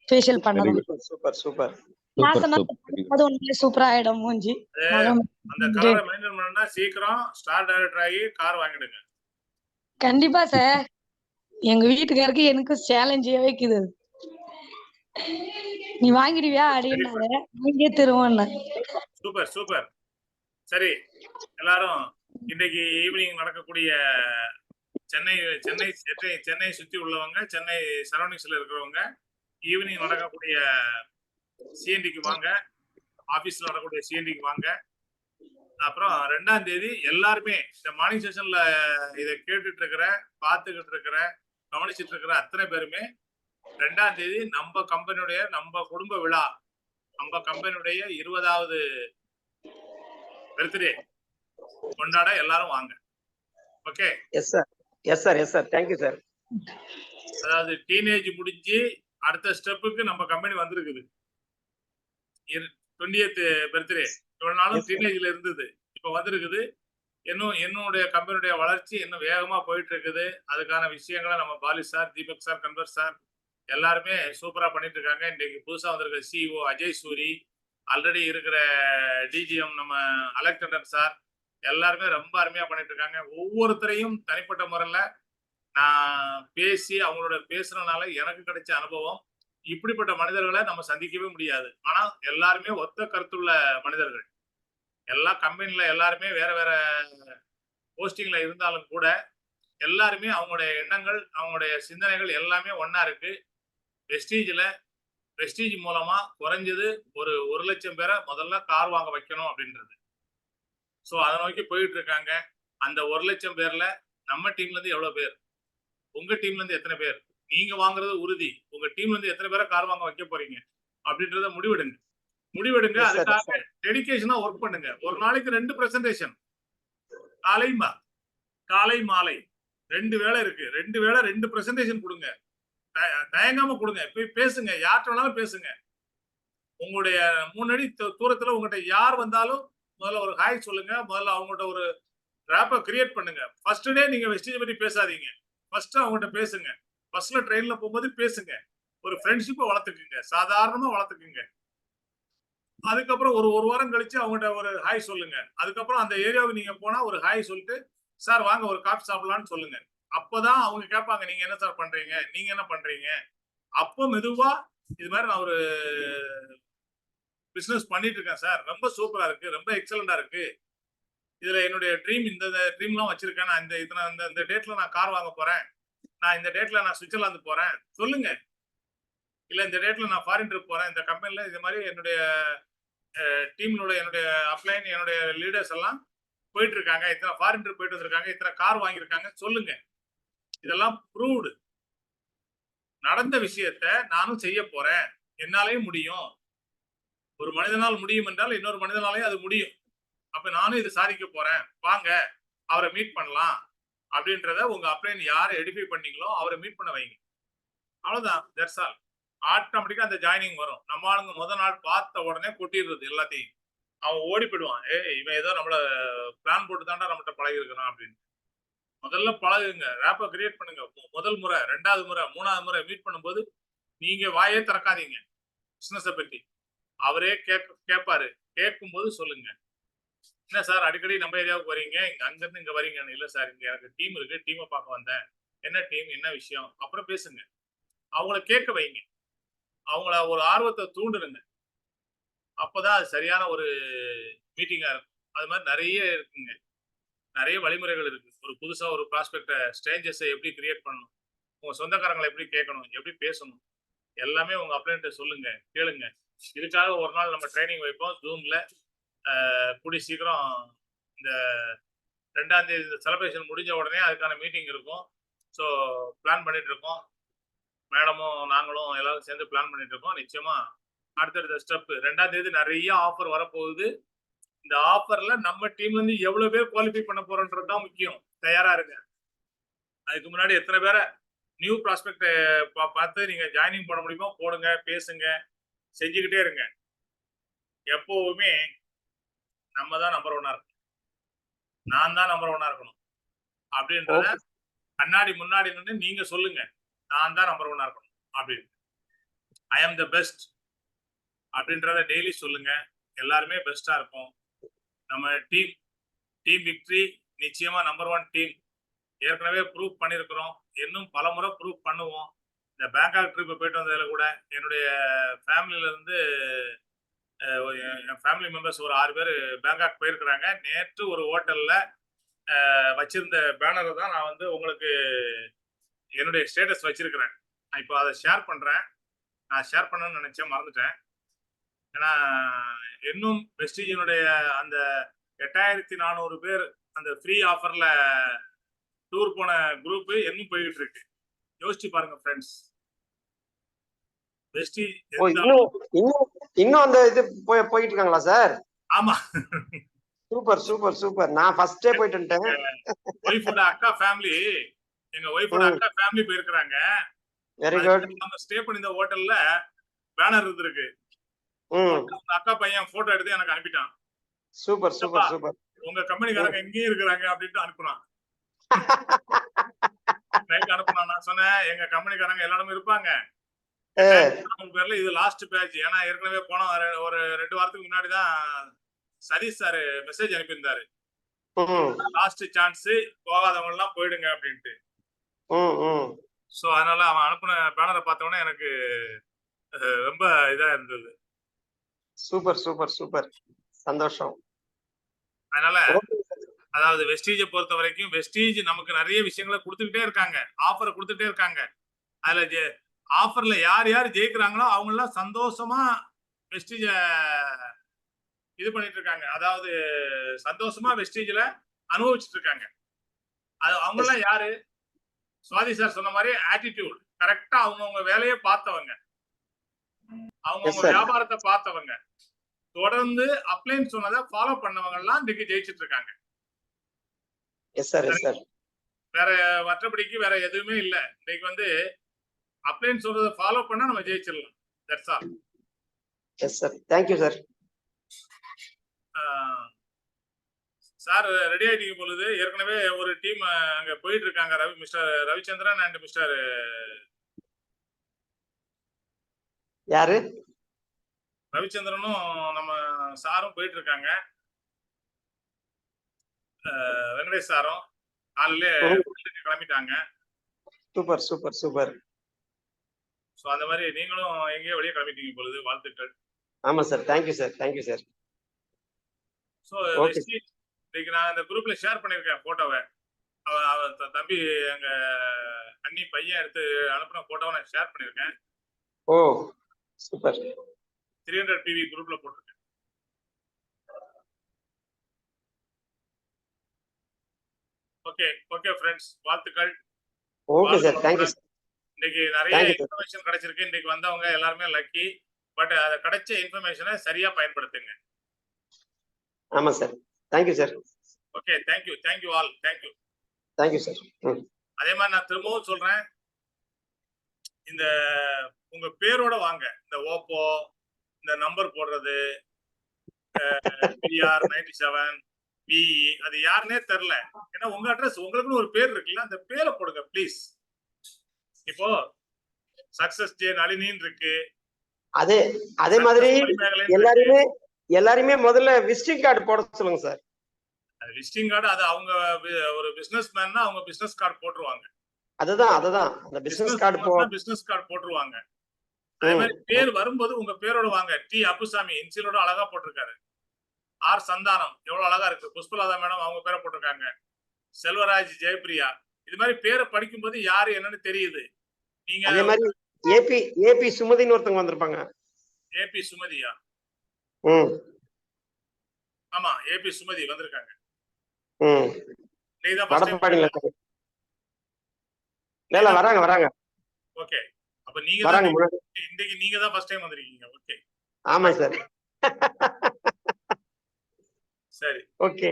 ஃபேஷியல் பண்ணதும். Super super. மாசம் அது உண்மையிலே சூப்பரா ஆயிடும் மூஞ்சி. அந்த கலரை மெயின்டைன் பண்ணா சீக்கிரம் ஸ்டார் டைரக்டர் ஆகி கார் வாங்கிடுங்க. கண்டிப்பா சார். எங்க வீட்டுக்காருக்கு எனக்கும் சேலஞ்சியா வைக்குது. நீ வாங்கிடுவியா அப்படின்னாரு. வாங்கியே தருவோம்னா. Super super. சரி, எல்லாரும் இன்னைக்கு ஈவினிங் நடக்கக்கூடிய சென்னை சென்னை சென்னை சென்னை சுத்தி உள்ளவங்க, சென்னை சரௌண்டிங்ஸ்ல இருக்கிறவங்க ஈவினிங் நடக்கக்கூடிய சிஎன்டிக்கு வாங்க, ஆபீஸ்ல நடக்கக்கூடிய சிஎன்டிக்கு வாங்க. அப்புறம் 2ஆம் தேதி எல்லாருமே இந்த மார்னிங் செஷன்ல இதை கேட்டுட்டு இருக்கிற, பார்த்துக்கிட்டு இருக்கிற, கவனிச்சுட்டு இருக்கிற அத்தனை பேருமே 2ஆம் தேதி நம்ம கம்பெனியுடைய நம்ம குடும்ப விழா, நம்ம கம்பெனியுடைய 20வது பர்த்டே கொண்டாட எல்லாரும் வாங்க. Okay? Yes sir, yes sir, yes sir. Thank you sir. அதாவது டீனேஜ் முடிஞ்சு அடுத்த ஸ்டெப்புக்கு நம்ம கம்பெனி வந்திருக்குது. 20th பர்த்டே இவ்வளவு நாளும் டீனேஜ்ல இருந்தது, இப்ப வந்திருக்குது. இன்னும் என்னுடைய கம்பெனியுடைய வளர்ச்சி இன்னும் வேகமா போயிட்டு இருக்குது. அதுக்கான விஷயங்களை நம்ம Pali sir, Deepak sir, Kanwar sir எல்லாருமே சூப்பரா பண்ணிட்டு இருக்காங்க. இன்னைக்கு புதுசா வந்திருக்க சிஇஓ அஜய் சூரி, ஆல்ரெடி இருக்கிற டிஜிஎம் நம்ம அலெக்சாண்டர் சார் எல்லாருமே ரொம்ப அருமையா பண்ணிட்டு இருக்காங்க. ஒவ்வொருத்தரையும் தனிப்பட்ட முறையில நான் பேசி அவங்களோட பேசுறதுனால எனக்கு கிடைச்ச அனுபவம், இப்படிப்பட்ட மனிதர்களை நம்ம சந்திக்கவே முடியாது. ஆனா எல்லாருமே ஒத்த கருத்துள்ள மனிதர்கள். எல்லா கம்பெனில எல்லாருமே வேற வேற போஸ்டிங்ல இருந்தாலும் கூட எல்லாருமே அவங்களுடைய எண்ணங்கள், அவங்களுடைய சிந்தனைகள் எல்லாமே ஒன்னா இருக்கு. வெஸ்டீஜ் மூலமா குறைஞ்சது ஒரு 1 லட்சம் பேரை முதல்ல கார் வாங்க வைக்கணும் அப்படின்றது. ஸோ அதை நோக்கி போயிட்டு இருக்காங்க. அந்த 1 லட்சம் பேர்ல நம்ம டீம்ல இருந்து எவ்வளவு பேர், உங்க டீம்ல இருந்து எத்தனை பேர், நீங்க வாங்குறது உறுதி, உங்க டீம்ல இருந்து எத்தனை பேரை கார் வாங்க வைக்க போறீங்க அப்படின்றத முடிவெடுங்க. அதுக்காக டெடிகேஷனா ஒர்க் பண்ணுங்க. ஒரு நாளைக்கு 2 பிரசன்டேஷன், காலை மாலை 2 வேளை இருக்கு. 2 வேளை 2 பிரசன்டேஷன் கொடுங்க. தயங்காம கொடுங்க. போய் பேசுங்க, யார்கிட்ட வேணாலும் பேசுங்க. உங்களுடைய 3 அடி தூரத்துல உங்ககிட்ட யார் வந்தாலும் முதல்ல ஒரு ஹாய் சொல்லுங்க. முதல்ல அவங்கள்ட்ட ஒரு ரேப்பை கிரியேட் பண்ணுங்க. ஃபர்ஸ்ட் டே நீங்க வெஸ்டீஜ் பத்தி பேசாதீங்க, ஃபர்ஸ்ட் அவங்ககிட்ட பேசுங்க. பஸ்ல ட்ரெயின்ல போகும்போது பேசுங்க. ஒரு ஃப்ரெண்ட்ஷிப்பை வளர்த்துக்குங்க, சாதாரணமா வளர்த்துக்குங்க. அதுக்கப்புறம் ஒரு வாரம் கழிச்சு அவங்ககிட்ட ஒரு ஹாய் சொல்லுங்க. அதுக்கப்புறம் அந்த ஏரியாவுக்கு நீங்க போனா ஒரு ஹாய் சொல்லிட்டு, சார் வாங்க ஒரு காஃபி சாப்பிடலாம்னு சொல்லுங்க. அப்பதான் அவங்க கேட்பாங்க, நீங்க என்ன சார் பண்றீங்க, நீங்க என்ன பண்றீங்க. அப்போ மெதுவா இது மாதிரி நான் ஒரு பிசினஸ் பண்ணிட்டு இருக்கேன் சார், ரொம்ப சூப்பரா இருக்கு, ரொம்ப எக்ஸலண்டா இருக்கு, இதுல என்னுடைய ட்ரீம் இந்த ட்ரீம்லாம் வச்சிருக்கேன், நான் இந்த டேட்ல நான் கார் வாங்க போறேன், நான் இந்த டேட்ல நான் சுவிட்சர்லாந்து போறேன் சொல்லுங்க. இல்ல இந்த டேட்ல நான் ஃபாரின் ட்ரிப் போறேன், இந்த கம்பெனில இது மாதிரி என்னுடைய டீம்ல என்னுடைய அப்ளைன், என்னுடைய லீடர்ஸ் எல்லாம் போயிட்டு இருக்காங்க, இத்தனை ஃபாரின் ட்ரிப் போயிட்டு வந்திருக்காங்க, இத்தனை கார் வாங்கியிருக்காங்க சொல்லுங்க. இதெல்லாம் ப்ரூவ்டு நடந்த விஷயத்த நானும் செய்ய போறேன், என்னாலையும் முடியும். ஒரு மனிதனால் முடியும் என்றால் இன்னொரு மனிதனாலையும் அது முடியும். அப்ப நானும் இது சாதிக்க போறேன், வாங்க அவரை மீட் பண்ணலாம் அப்படின்றத உங்க அப்ளைன் யாரை எடிஃபை பண்ணீங்களோ அவரை மீட் பண்ண வைங்க. அவ்வளவுதான், தட்ஸ் ஆல். ஆட்டோமேட்டிக்கா அந்த ஜாயினிங் வரும். நம்ம ஆளுங்க முதல் நாள் பார்த்த உடனே கொட்டிடுறது எல்லாத்தையும். அவன் ஓடி போயிடுவான், இவன் ஏதோ நம்மள பிளான் போட்டு தாண்டா நம்மகிட்ட பழகி இருக்கிறான் அப்படின்னு. முதல்ல பழகுங்க, ரேப்பை கிரியேட் பண்ணுங்க. முதல் முறை, 2வது முறை, 3வது முறை மீட் பண்ணும்போது நீங்க வாயே திறக்காதீங்க பிசினஸை பத்தி. அவரே கேட்பாரு, கேட்கும்போது சொல்லுங்க, என்ன சார் அடிக்கடி நம்ம ஏரியாவுக்கு வரீங்க, அங்கிருந்து இங்க வரீங்க. இல்ல சார் இங்க எனக்கு டீம் இருக்கு, டீமை பார்க்க வந்தேன். என்ன டீம், என்ன விஷயம், அப்புறம் பேசுங்க. அவங்கள கேட்க வைங்க, அவங்கள ஒரு ஆர்வத்தை தூண்டுருங்க. அப்பதான் அது சரியான ஒரு மீட்டிங்கா இருக்கும். அது மாதிரி நிறைய இருக்குங்க, நிறைய வழிமுறைகள் இருக்கு. ஒரு புதுசா ஒரு ப்ராஸ்பெக்ட, ஸ்ட்ரேஞ்சர்ஸை எப்படி கிரியேட் பண்ணணும், உங்க சொந்தக்காரங்களை எப்படி கேட்கணும், எப்படி பேசணும், எல்லாமே உங்க அப்ளைன்ட்ட சொல்லுங்க, கேளுங்க. இதுக்காக ஒரு நாள் நம்ம ட்ரைனிங் வைப்போம் ஜூம்ல. கூடி சீக்கிரம் இந்த 2ஆம் தேதி இந்த செலிப்ரேஷன் முடிஞ்ச உடனே அதுக்கான மீட்டிங் இருக்கும். ஸோ பிளான் பண்ணிட்டு இருக்கோம். மேடமும் நாங்களும் எல்லாரும் சேர்ந்து பிளான் பண்ணிட்டு இருக்கோம். நிச்சயமா அடுத்தடுத்த ஸ்டெப் 2ஆம் தேதி நிறைய ஆஃபர் வரப்போகுது. இந்த ஆஃபர்ல நம்ம டீம்ல இருந்து எவ்வளவு பேர் குவாலிஃபை பண்ண போறோம்ன்றதுதான் முக்கியம். தயாரா இருங்க. அதுக்கு முன்னாடி எத்தனை பேரை நியூ ப்ராஸ்பெக்ட் பார்த்து நீங்க ஜாயினிங் பண்ண முடியுமோ போடுங்க, பேசுங்க, செஞ்சுக்கிட்டே இருங்க. எப்பவுமே நம்ம தான் நம்பர் 1 இருக்கணும். நான் தான் நம்பர் 1 இருக்கணும் அப்படின்றத கண்ணாடி முன்னாடி நின்று நீங்க சொல்லுங்க. நான் தான் நம்பர் 1 இருக்கணும் அப்படின்னு. ஐ ஆம் த பெஸ்ட் அப்படின்றத டெய்லி சொல்லுங்க. எல்லாருமே பெஸ்டா இருக்கும். நம்ம டீம் விக்டரி நிச்சயமா நம்பர் 1 டீம். ஏற்கனவே ப்ரூவ் பண்ணியிருக்கிறோம். இன்னும் பல முறை ப்ரூவ் பண்ணுவோம். இந்த பேங்காக் ட்ரிப் போயிட்டு வந்ததுல கூட என்னுடைய ஃபேமிலியில இருந்து என் ஃபேமிலி மெம்பர்ஸ் ஒரு 6 பேர் பேங்காக் போயிருக்கிறாங்க. நேற்று ஒரு ஹோட்டல்ல வச்சிருந்த பேனரை தான் நான் வந்து உங்களுக்கு என்னுடைய ஸ்டேட்டஸ் வச்சிருக்கிறேன். நான் இப்போ அதை ஷேர் பண்றேன். நான் ஷேர் பண்ணணும்னு நினைச்சேன், மறந்துட்டேன். ஏன்னா இன்னும் வெஸ்டீஜினுடைய அந்த 8400 பேர் அந்த ஃப்ரீ ஆஃபர்ல டூர் போன குரூப் இன்னும் போயிட்டு இருக்கு. யோசிச்சு பாருங்க ஃப்ரெண்ட்ஸ். வெஸ்டீஜ் இன்னும் அந்த இது போயிட்டு இருக்காங்களா சார்? ஆமா, சூப்பர் சூப்பர் சூப்பர். நான் ஃபர்ஸ்டே போயிட்டு வந்துட்டேன். ஒய்ஃபோட அக்கா ஃபேமிலி, எங்க ஒய்ஃபோட அக்கா ஃபேமிலி போயிருக்காங்க. Very good. நம்ம ஸ்டே பண்ணி இந்த ஹோட்டல்ல பேனர் இருந்திருக்கு. அக்கா பையன் போட்டோ எடுத்து எனக்கு அனுப்பிட்டான். Super super super. உங்க கம்பெனிக்காரங்க எங்கேயும் இருக்கிறாங்க அப்படின்ட்டு அனுப்புனான். நைட் அனுப்புனான். நான் சொன்னேன் எங்க கம்பெனிக்காரங்க எல்லாருமே இருப்பாங்க. பேர்ல இது லாஸ்ட் பேட்ச். ஏன்னா ஏற்கனவே போன ஒரு 2 வாரத்துக்கு முன்னாடி தான் சதீஷ் சார் மெசேஜ் அனுப்பியிருந்தாரு. லாஸ்ட் சான்ஸ், போகாதவங்க எல்லாம் போயிடுங்க அப்படின்ட்டு. சோ அதனால அவன் அனுப்புன பேனரை பார்த்தவொடனே எனக்கு ரொம்ப இதா இருந்தது. சூப்பர் சூப்பர் சூப்பர், சந்தோஷம். அதனால அதாவது வெஸ்டீஜை பொறுத்த வரைக்கும் வெஸ்டீஜ் நமக்கு நிறைய விஷயங்களை கொடுத்துக்கிட்டே இருக்காங்க. ஆஃபரை கொடுத்துட்டே இருக்காங்க. அதுல ஆஃபர்ல யார் யார் ஜெயிக்கிறாங்களோ அவங்க எல்லாம் சந்தோஷமா வெஸ்டீஜ இது பண்ணிட்டு இருக்காங்க. அதாவது சந்தோஷமா வெஸ்டீஜ்ல அனுபவிச்சுட்டு இருக்காங்க. அது அவங்க எல்லாம் யாரு? சுவாதி சார் சொன்ன மாதிரி ஆட்டிடியூட் கரெக்டா அவங்கவுங்க வேலையை பார்த்தவங்க, அவங்கவுங்க வியாபாரத்தை பார்த்தவங்க, தொடர்ந்து அப்ளைன்னு சொன்னதை ஃபாலோ பண்ணவங்க எல்லாம் இன்னைக்கு ஜெயிச்சிட்டு இருக்காங்க. வேற மற்றபடிக்கு வேற எதுவுமே இல்ல. இன்னைக்கு வந்து அப்ளைன்னு சொல்றதை ஃபாலோ பண்ணா நம்ம ஜெயிச்சிடலாம். That's all. Yes sir, thank you sir. Sir ready ஆயிட்டீங்க பொழுது. ஏற்கனவே ஒரு டீம் அங்க போயிட்டு இருக்காங்க. மிஸ்டர் ரவிச்சந்திரன் அண்ட் மிஸ்டர் யாரு? ரவிச்சந்திரனும் நம்ம சாரும் போயிட்டு இருக்காங்க. வெங்கடேஷ் சாரும் காலையிலே கிளம்பிட்டாங்க. Super super super. சோ அந்த மாதிரி நீங்களும் எங்கேயோ வெளியே கிளம்பிட்டீங்க பொழுது. வாழ்த்துக்கள். ஆமா sir, thank you sir, thank you sir. So இன்னைக்கு நான் இந்த குரூப்ல ஷேர் பண்ணிருக்கேன் போட்டோவை. தம்பி எங்க அண்ணி பையன் எடுத்து அனுப்புன போட்டோவை நான் ஷேர் பண்ணிருக்கேன். ஓ சூப்பர். 300 PV குரூப்ல போட்டிருக்கேன். ஓகே ஓகே ஃப்ரெண்ட்ஸ், வாழ்த்துக்கள். Okay sir, thank you. இன்னைக்கு நிறைய இன்ஃபர்மேஷன் கிடைச்சிருக்கு. இன்னைக்கு வந்தவங்க எல்லாருமே லக்கி. பட் அதை கிடைச்ச இன்ஃபர்மேஷனை சரியா பயன்படுத்துங்க. ஆமா sir, thank you sir. Okay, thank you thank you all. Thank you thank you sir. அதே மாதிரி நான் திரும்பவும் சொல்றேன், இந்த உங்க பேரோட வாங்க. இந்த ஓப்போ இந்த நம்பர் போடுறது PR 97 PE அது யாருன்னே தெரியல. ஏன்னா உங்க அட்ரஸ் உங்களுக்குன்னு ஒரு பேர் இருக்குல்ல, அந்த பேரை போடுங்க ப்ளீஸ். இப்போ சக்சஸ் ஜே நளினின்னு இருக்கு. அதே மாதிரி எல்லாருமே முதல்ல விசிட்டிங் கார்டு போட சொல்லுங்க சார். அது விசிட்டிங் கார்டு, அது அவங்க ஒரு பிசினஸ் மேன்னா அவங்க பிசினஸ் கார்டு போட்டுருவாங்க. அதுதான் அந்த பிசினஸ் கார்டு போட்டுருவாங்க. அதே மாதிரி பேர் வரும்போது உங்க பேரோட வாங்க. டி அப்புசாமி இன்சிலோட அழகா போட்டிருக்காரு. ஆர் சந்தானம் எவ்வளவு அழகா இருக்கு. புஷ்பலதா மேடம் அவங்க பேரை போட்டிருக்காங்க. செல்வராஜ், ஜெயபிரியா, இது மாதிரி பேரை படிக்கும்போது யாரு என்னன்னு தெரியுது. நீங்க அதே மாதிரி ஏபி சுமதின்னு ஒருத்தவங்க வந்திருப்பாங்க. ஏபி சுமதியா? ஆமா, ஏபி சுமதி வந்திருக்காங்க. வராங்க. ஓகே, அப்ப நீங்க இன்னைக்கு நீங்க தான் ஃபர்ஸ்ட் டைம் வந்திருக்கீங்க. ஓகே, ஆமா சார். சரி. Okay.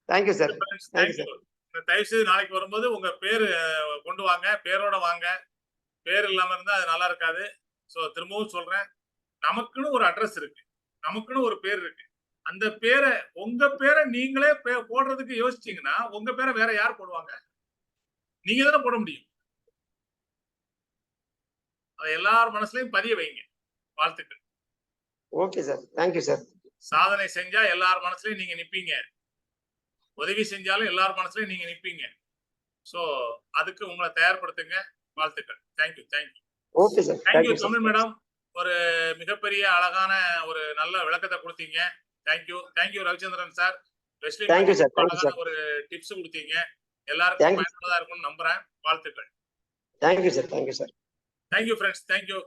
Thank you sir. Thank you sir. தயவு செய்து நாளைக்கு வரும்போது உங்க பேரு கொண்டு வாங்க, பேரோட வாங்க. பேர் இல்லாம இருந்தா அது நல்லா இருக்காது. சோ திரும்பவும் சொல்றேன், நமக்குன்னு ஒரு அட்ரஸ் இருக்கு, நமக்குன்னு ஒரு பேர் இருக்கு. அந்த பேரை உங்க பேரை நீங்களே போடுறதுக்கு யோசிச்சீங்கன்னா உங்க பேரை வேற யார் போடுவாங்க? நீங்க தானே போட முடியும். அதை எல்லார் மனசுலயும் பதிய வைங்க. வாழ்த்துக்கள். Okay sir. Thank you sir. சாதனை செஞ்சா எல்லார் மனசுலயும் நீங்க நிப்பீங்க. உதவி செஞ்சாலும் எல்லார் மனசுலயும் நீங்க நிப்பீங்க. சோ அதுக்கு உங்களை தயார்படுத்துங்க. வாழ்த்துக்கள். Thank you. Thank you. Okay sir. Thank you Tamil madam. ஒரு மிகப்பெரிய அழகான ஒரு நல்ல விளக்கத்தை கொடுத்தீங்க. Thank you. Thank you Ravichandran sir. Thank you sir. அழகான ஒரு டிப்ஸ் கொடுத்தீங்க. எல்லாருக்கும் பயனுள்ளதா இருக்கும்னு நம்புறேன். வாழ்த்துக்கள். Thank you sir. Thank you sir. Thank you friends. Thank you.